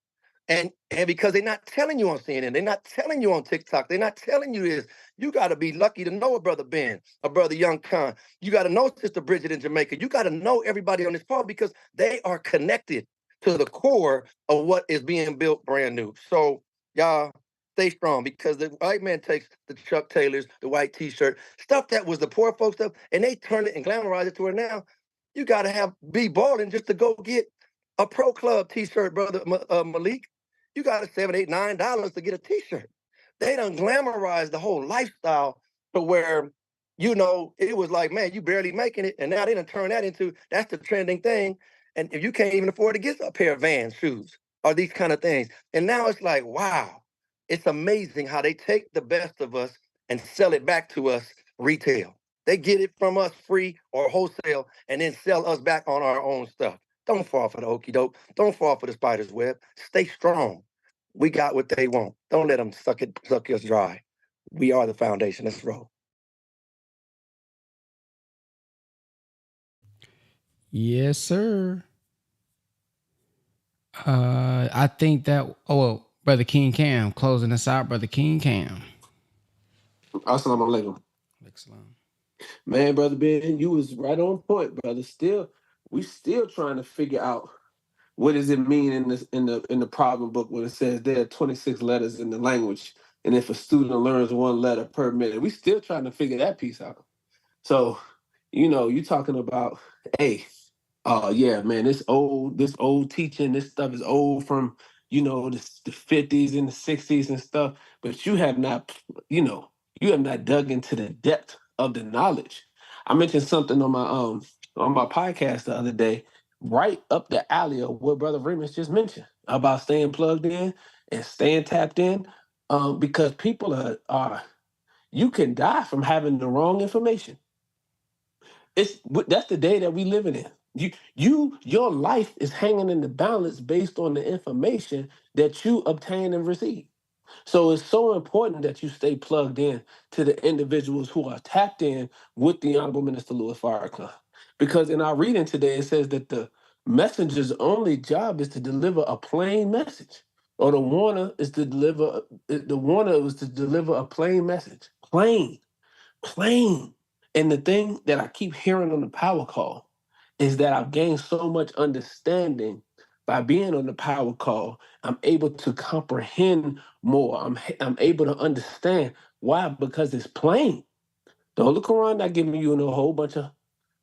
And because they're not telling you on CNN, they're not telling you on TikTok, they're not telling you this. You got to be lucky to know a Brother Ben, a Brother Young Khan. You got to know Sister Bridget in Jamaica. You got to know everybody on this call, because they are connected to the core of what is being built brand new. So y'all stay strong, because the white man takes the Chuck Taylors, the white T-shirt, stuff that was the poor folks stuff, and they turn it and glamorize it to where now you got to be balling just to go get a Pro Club T-shirt, Brother Malik. You got to $7, $8, $9 to get a T-shirt. They done glamorized the whole lifestyle to where, it was like, man, you barely making it. And now they done turn that into, that's the trending thing. And if you can't even afford to get a pair of Vans shoes or these kind of things. And now it's like, wow, it's amazing how they take the best of us and sell it back to us retail. They get it from us free or wholesale and then sell us back on our own stuff. Don't fall for the okey doke. Don't fall for the spider's web. Stay strong. We got what they want. Don't let them suck us dry. We are the foundation. Let's roll. Yes, sir. I think that. Oh, well, Brother King Cam closing us out. Brother King Cam. Assalamu alaikum. Man, Brother Ben, you was right on point, brother. We still trying to figure out what does it mean in the problem book when it says there are 26 letters in the language, and if a student learns one letter per minute, we still trying to figure that piece out. So, you talking about, hey, yeah, man, this old teaching, this stuff is old from, the 50s and the 60s and stuff, but you have not, you have not dug into the depth of the knowledge. I mentioned something on my podcast the other day, right up the alley of what Brother Remus just mentioned about staying plugged in and staying tapped in, because people are you can die from having the wrong information. That's the day that we living in. Your life is hanging in the balance based on the information that you obtain and receive. So it's so important that you stay plugged in to the individuals who are tapped in with the Honorable Minister Louis Farrakhan. Because in our reading today, it says that the messenger's only job is to deliver a plain message. Or the warner was to deliver a plain message. Plain. And the thing that I keep hearing on the power call is that I've gained so much understanding by being on the power call. I'm able to comprehend more. I'm able to understand why, because it's plain. The Holy Quran not giving you a whole bunch of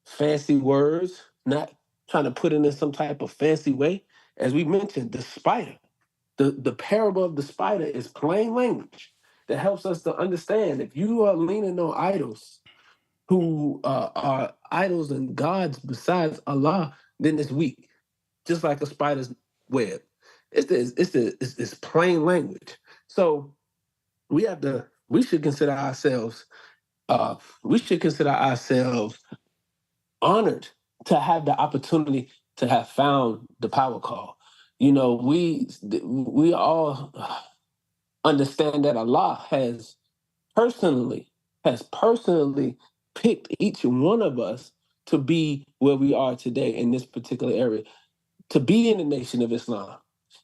fancy words, not trying to put it in some type of fancy way. As we mentioned, the spider, the parable of the spider is plain language that helps us to understand if you are leaning on idols who are idols and gods besides Allah, then it's weak, just like a spider's web. It's plain language. So we should consider ourselves we should consider ourselves honored to have the opportunity to have found the power call. You know, we all understand that Allah personally has personally picked each one of us to be where we are today in this particular area, to be in the nation of Islam.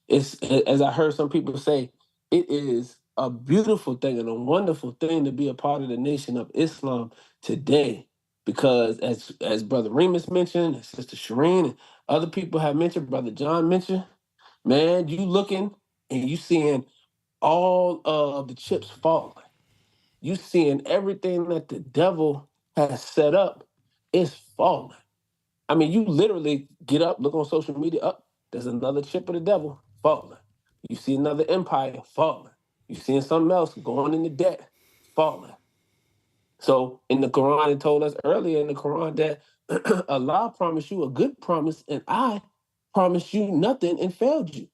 It's, as I heard some people say, it is a beautiful thing and a wonderful thing to be a part of the nation of Islam today. Because as Brother Remus mentioned, and Sister Shireen, and other people have mentioned, Brother John mentioned, man, you looking and you seeing all of the chips falling. You seeing everything that the devil has set up is falling. I mean, you literally get up, look on social media, up, there's another chip of the devil falling. You see another empire falling. You seeing something else going into debt, falling. So in the Quran, it told us earlier in the Quran that Allah promised you a good promise, and I promised you nothing and failed you.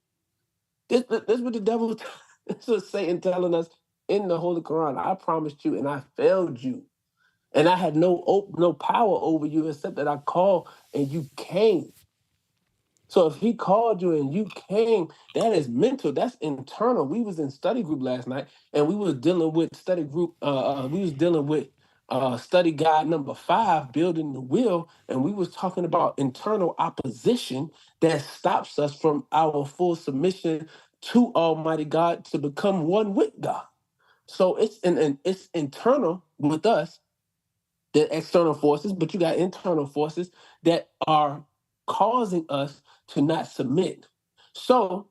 This what the devil, this was Satan telling us in the Holy Quran. I promised you and I failed you. And I had no power over you except that I called and you came. So if he called you and you came, that is mental. That's internal. We was in study group last night, and we was dealing with study group. We was dealing with study guide number 5, building the will, and we was talking about internal opposition that stops us from our full submission to Almighty God to become one with God. So it's internal with us, the external forces, but you got internal forces that are causing us to not submit. So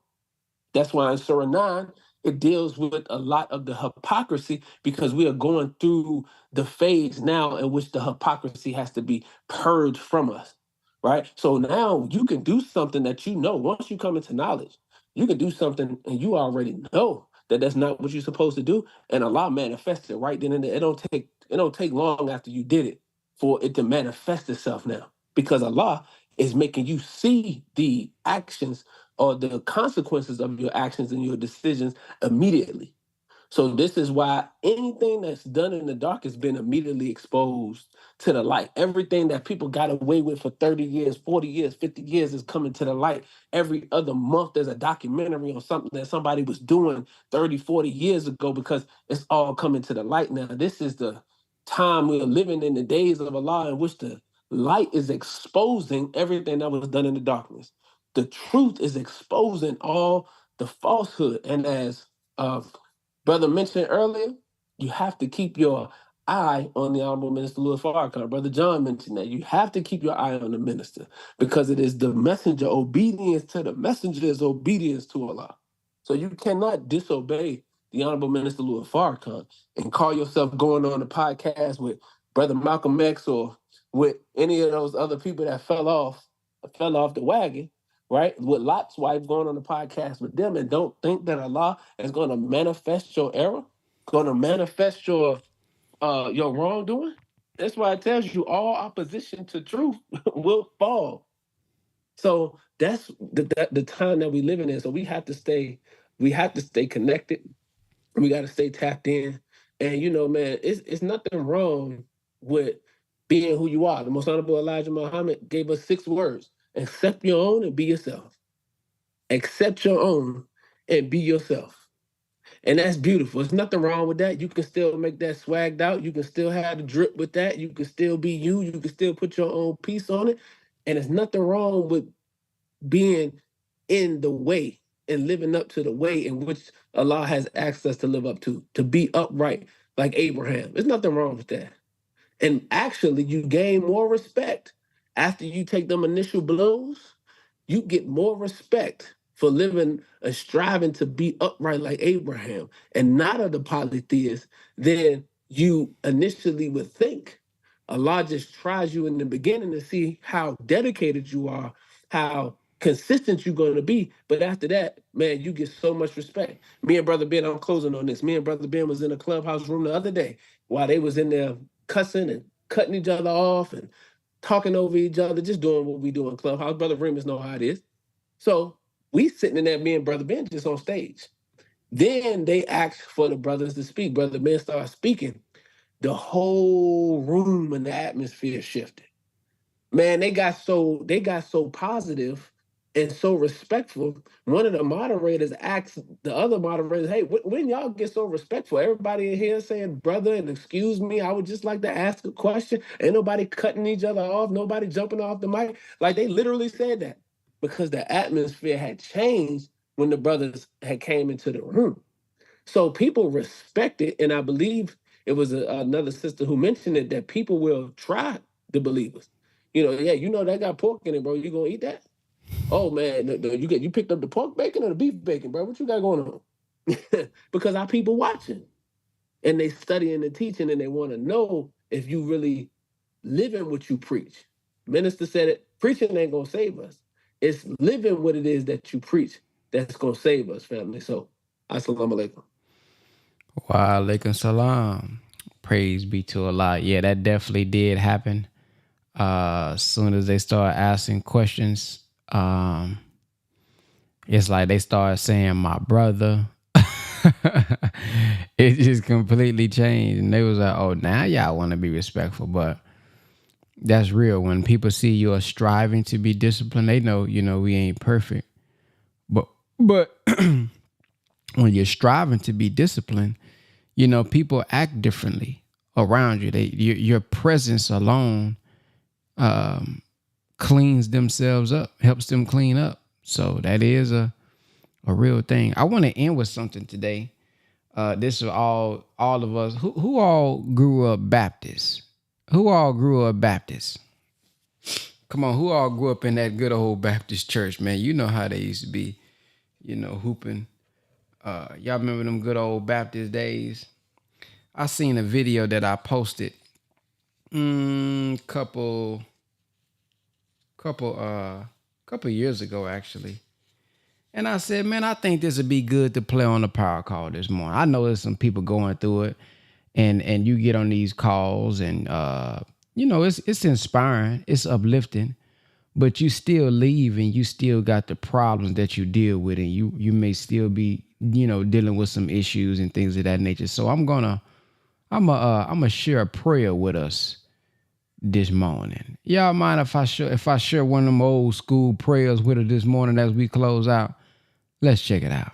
that's why in Surah 9, it deals with a lot of the hypocrisy because we are going through the phase now in which the hypocrisy has to be purged from us, right? So now you can do something that you know, once you come into knowledge, you can do something and you already know that that's not what you're supposed to do. And Allah manifests it right then and there. It don't take long after you did it for it to manifest itself now because Allah is making you see the actions or the consequences of your actions and your decisions immediately. So this is why anything that's done in the dark has been immediately exposed to the light. Everything that people got away with for 30 years, 40 years, 50 years is coming to the light. Every other month there's a documentary on something that somebody was doing 30, 40 years ago because it's all coming to the light now. This is the time we're living in, the days of Allah in which the light is exposing everything that was done in the darkness. The truth is exposing all the falsehood. And as Brother mentioned earlier, you have to keep your eye on the Honorable Minister Louis Farrakhan. Brother John mentioned that. You have to keep your eye on the minister because it is the messenger. Obedience to the messenger is obedience to Allah. So you cannot disobey the Honorable Minister Louis Farrakhan and call yourself going on a podcast with Brother Malcolm X or with any of those other people that fell off the wagon, right? With Lot's wife going on the podcast with them, and don't think that Allah is going to manifest your error, going to manifest your wrongdoing. That's why it tells you all opposition to truth will fall. So that's the time that we living in. So we have to stay connected. We got to stay tapped in. And man, it's nothing wrong with being who you are. The most honorable Elijah Muhammad gave us 6 words: accept your own and be yourself. Accept your own and be yourself. And that's beautiful. There's nothing wrong with that. You can still make that swagged out. You can still have the drip with that. You can still be you. You can still put your own piece on it. And there's nothing wrong with being in the way and living up to the way in which Allah has asked us to live up to be upright like Abraham. There's nothing wrong with that. And actually, you gain more respect after you take them initial blows. You get more respect for living and striving to be upright like Abraham and not of the polytheists than you initially would think. Allah just tries you in the beginning to see how dedicated you are, how consistent you're going to be. But after that, man, you get so much respect. Me and Brother Ben, I'm closing on this. Me and Brother Ben was in a clubhouse room the other day while they was in there cussing and cutting each other off and talking over each other, just doing what we do in clubhouse. Brother Remus know how it is. So we sitting in there, me and Brother Ben just on stage. Then they asked for the brothers to speak. Brother Ben started speaking. The whole room and the atmosphere shifted. Man, they got so positive and so respectful. One of the moderators asked the other moderators, hey, when y'all get so respectful? Everybody in here saying brother and excuse me, I would just like to ask a question. Ain't nobody cutting each other off, nobody jumping off the mic. Like they literally said that because the atmosphere had changed when the brothers had came into the room. So people respect it, and I believe it was another sister who mentioned it, that people will try the believers. You know, yeah, you know that got pork in it, bro. You gonna eat that? Oh man, you picked up the pork bacon or the beef bacon, bro? What you got going on? Because our people watching, and they studying and teaching, and they want to know if you really living what you preach. Minister said it. Preaching ain't gonna save us. It's living what it is that you preach that's gonna save us, family. So, assalamu alaikum. Wa alaikum salam. Praise be to Allah. Yeah, that definitely did happen. As soon as they start asking questions, it's like they start saying my brother. It just completely changed. And they was like, oh, now y'all want to be respectful. But that's real. When people see you are striving to be disciplined, they know, we ain't perfect. But when you're striving to be disciplined, people act differently around you. Your presence alone cleans themselves up, helps them clean up. So that is a real thing. I want to end with something today. This is all of us. Who all grew up Baptist? Who all grew up Baptist? Come on, who all grew up in that good old Baptist church, man? You know how they used to be, hooping. Y'all remember them good old Baptist days? I seen a video that I posted couple years ago, actually. And I said, man, I think this would be good to play on the power call this morning. I know there's some people going through it, and you get on these calls, and it's inspiring, it's uplifting, but you still leave and you still got the problems that you deal with, and you may still be, dealing with some issues and things of that nature. So I'm gonna share a prayer with us this morning. Y'all mind if I share one of them old school prayers with us this morning as we close out? Let's check it out.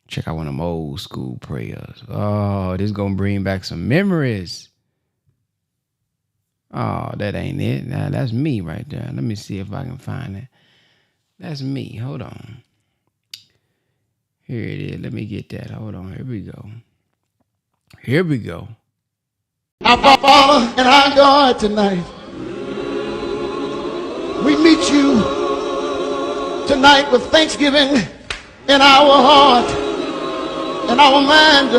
Check out one of them old school prayers. Oh, this is gonna bring back some memories. Oh, that ain't it. Now, that's me right there. Let me see if I can find it. That's me. Hold on. Here it is. Let me get that. Hold on. Here we go. Here we go. Our Father and our God, tonight, we meet you tonight with thanksgiving in our heart, and our mind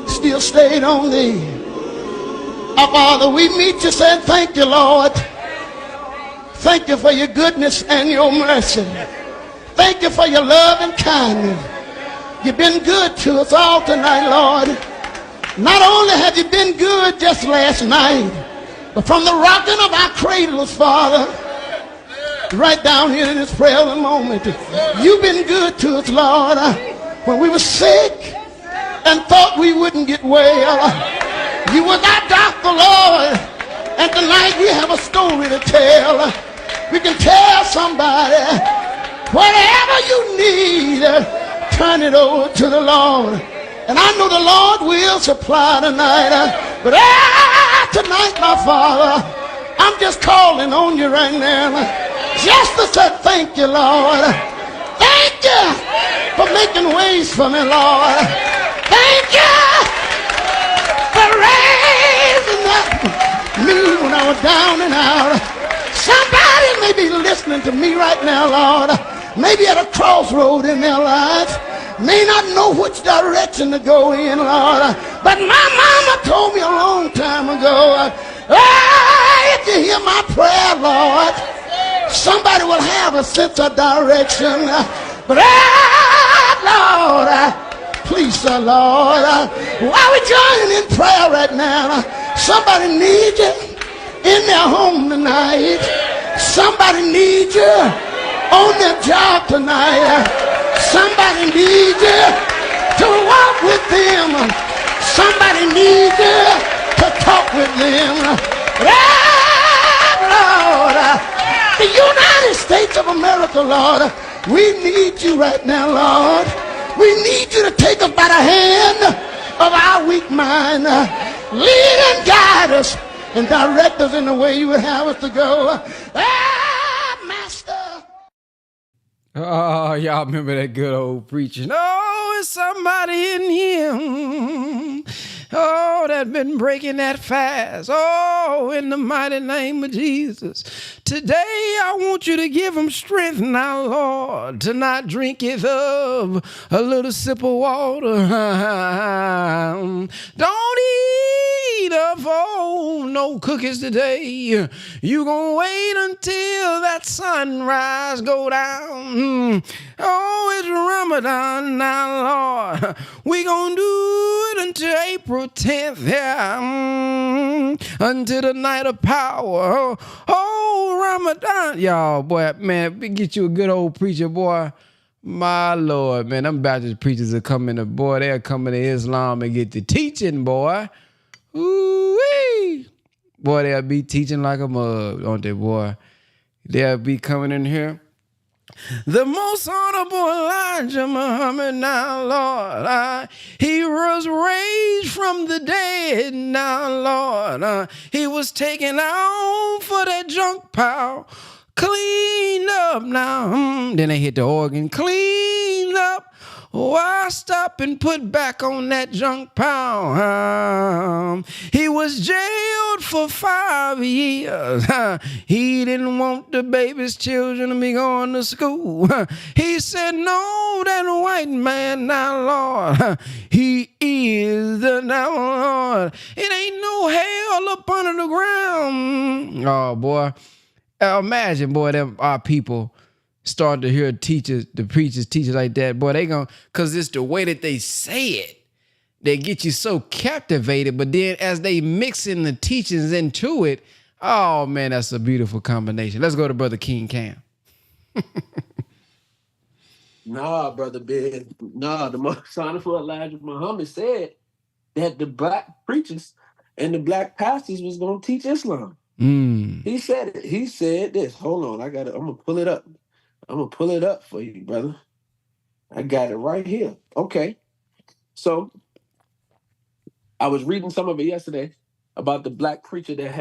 still stayed on thee. Our Father, we meet you saying thank you, Lord. Thank you for your goodness and your mercy. Thank you for your love and kindness. You've been good to us all tonight, Lord. Not only have you been good just last night, but from the rocking of our cradles, Father, right down here in this present moment, you've been good to us, Lord. When we were sick and thought we wouldn't get well, you was our doctor, Lord. And tonight we have a story to tell. We can tell somebody whatever you need, turn it over to the Lord. And I know the Lord will supply tonight. But tonight, my Father, I'm just calling on you right now. Just to say thank you, Lord. Thank you for making ways for me, Lord. Thank you for raising up me when I was down and out. Somebody may be listening to me right now, Lord. Maybe at a crossroad in their life. May not know which direction to go in, Lord. But my mama told me a long time ago, if you hear my prayer, Lord, somebody will have a sense of direction. But Lord, please, Lord, while we joining in prayer right now, somebody needs you in their home tonight. Somebody needs you on their job tonight. Somebody needs you to walk with them. Somebody needs you to talk with them. Lord, the United States of America, Lord, we need you right now, Lord. We need you to take us by the hand of our weak mind. Lead and guide us and direct us in the way you would have us to go. Master. Oh, y'all remember that good old preaching. Oh, it's somebody in here. Oh, that been breaking that fast. Oh, in the mighty name of Jesus. Today, I want you to give them strength now, Lord, to not drink it of a little sip of water. Don't eat up, oh, no cookies today. You gonna wait until that sunrise go down. Oh, it's Ramadan now, Lord. We gonna do it until April 10th, yeah. Until the night of power. Oh, Ramadan. Y'all, boy, man, we get you a good old preacher, boy. My Lord, man, them Baptist preachers are coming to, boy, they're coming to Islam and get the teaching, boy. Ooh-wee. Boy, they'll be teaching like a mug, don't they, boy? They'll be coming in here. The most honorable Elijah Muhammad now, Lord. He was raised from the dead now, Lord. He was taken out for that junk pile. Cleaned up now. Then they hit the organ. Cleaned up. Why stop and put back on that junk pile? He was jailed for 5 years. He didn't want the baby's children to be going to school. He said, no, that white man now, Lord. He is the now, Lord. It ain't no hell up under the ground. Oh, boy. Imagine, boy, them our people starting to hear teachers, the preachers, teachers like that, boy, they gonna, cause it's the way that they say it. They get you so captivated, but then as they mix in the teachings into it, oh man, that's a beautiful combination. Let's go to Brother King Cam. Nah, Brother Ben. Nah, the most honorable Elijah Muhammad said that the black preachers and the black pastors was gonna teach Islam. He said it. He said this. Hold on, I'm gonna pull it up. I'm gonna pull it up for you, brother. I got it right here. Okay. So I was reading some of it yesterday about the black preacher that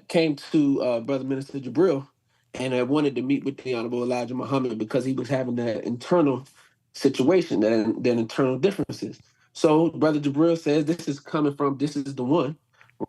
came to Brother Minister Jabril and wanted to meet with the Honorable Elijah Muhammad because he was having that internal situation, that internal differences. So Brother Jabril says this is the one,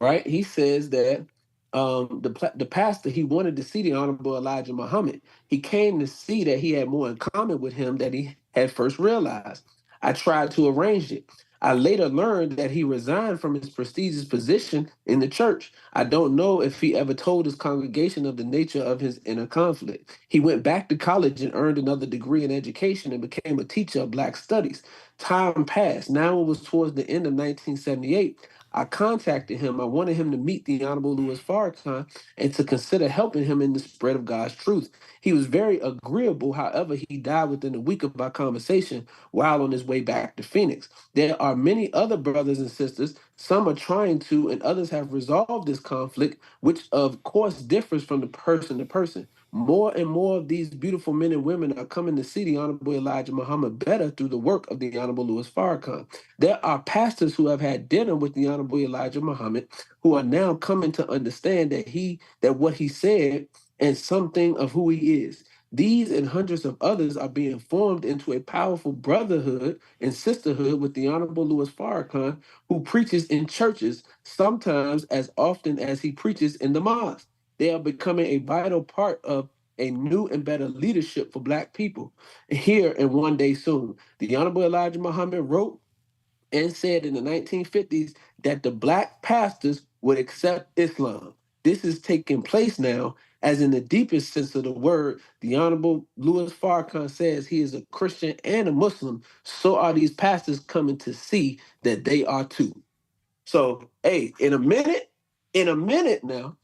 right? He says that the pastor, he wanted to see the Honorable Elijah Muhammad. He came to see that he had more in common with him than he had first realized. I tried to arrange it. I later learned that he resigned from his prestigious position in the church. I don't know if he ever told his congregation of the nature of his inner conflict. He went back to college and earned another degree in education and became a teacher of Black studies. Time passed. Now it was towards the end of 1978. I contacted him. I wanted him to meet the Honorable Louis Farrakhan and to consider helping him in the spread of God's truth. He was very agreeable. However, he died within a week of our conversation while on his way back to Phoenix. There are many other brothers and sisters Some are trying to, and others have resolved this conflict, which of course differs from the person to person. More and more of these beautiful men and women are coming to see the Honorable Elijah Muhammad better through the work of the Honorable Louis Farrakhan. There are pastors who have had dinner with the Honorable Elijah Muhammad who are now coming to understand that what he said and something of who he is. These and hundreds of others are being formed into a powerful brotherhood and sisterhood with the Honorable Louis Farrakhan, who preaches in churches, sometimes as often as he preaches in the mosque. They are becoming a vital part of a new and better leadership for Black people here and one day soon. The Honorable Elijah Muhammad wrote and said in the 1950s that the Black pastors would accept Islam. This is taking place now, as in the deepest sense of the word, the Honorable Louis Farrakhan says he is a Christian and a Muslim. So are these pastors coming to see that they are too. So, hey, in a minute now,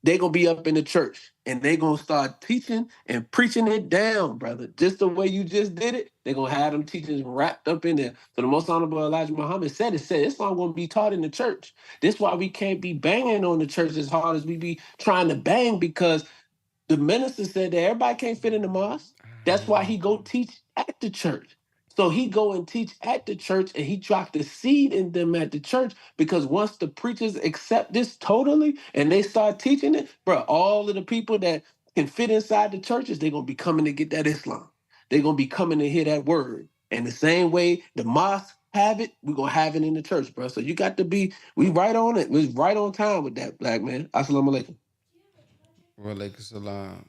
they're going to be up in the church and they're going to start teaching and preaching it down, brother. Just the way you just did it, they're going to have them teachings wrapped up in there. So the Most Honorable Elijah Muhammad said it's not going to be taught in the church. This is why we can't be banging on the church as hard as we be trying to bang, because the minister said that everybody can't fit in the mosque. That's why he go teach at the church. So he go and teach at the church, and he dropped the seed in them at the church, because once the preachers accept this totally and they start teaching it, bro, all of the people that can fit inside the churches, they're going to be coming to get that Islam. They're going to be coming to hear that word. And the same way the mosque have it, we're going to have it in the church, bro. So you got to be, we right on it. We right on time with that, black man. Assalamu alaikum. Walaikum salam.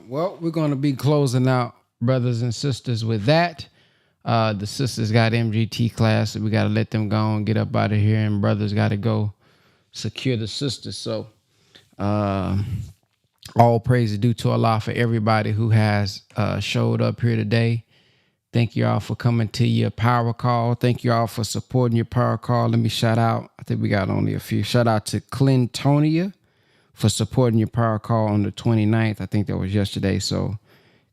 Well, we're going to be closing out, brothers and sisters, with that. The sisters got MGT class, so we got to let them go and get up out of here, and brothers got to go secure the sisters. So all praise is due to Allah for everybody who has showed up here today. Thank you all for coming to your power call. Thank you all for supporting your power call. Let me shout out. I think we got only a few. Shout out to Clintonia for supporting your power call on the 29th. I think that was yesterday. So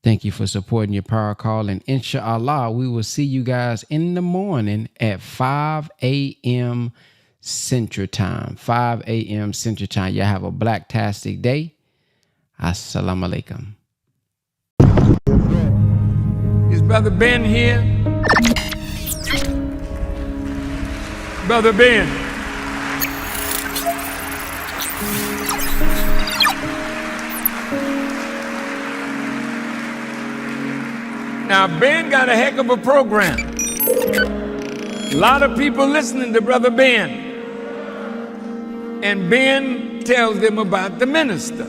thank you for supporting your power call. And inshallah, we will see you guys in the morning at 5 a.m. Central Time. 5 a.m. Central Time. Y'all have a black-tastic day. Assalamu alaikum. Is Brother Ben here? Brother Ben. Now, Ben got a heck of a program. A lot of people listening to Brother Ben. And Ben tells them about the minister.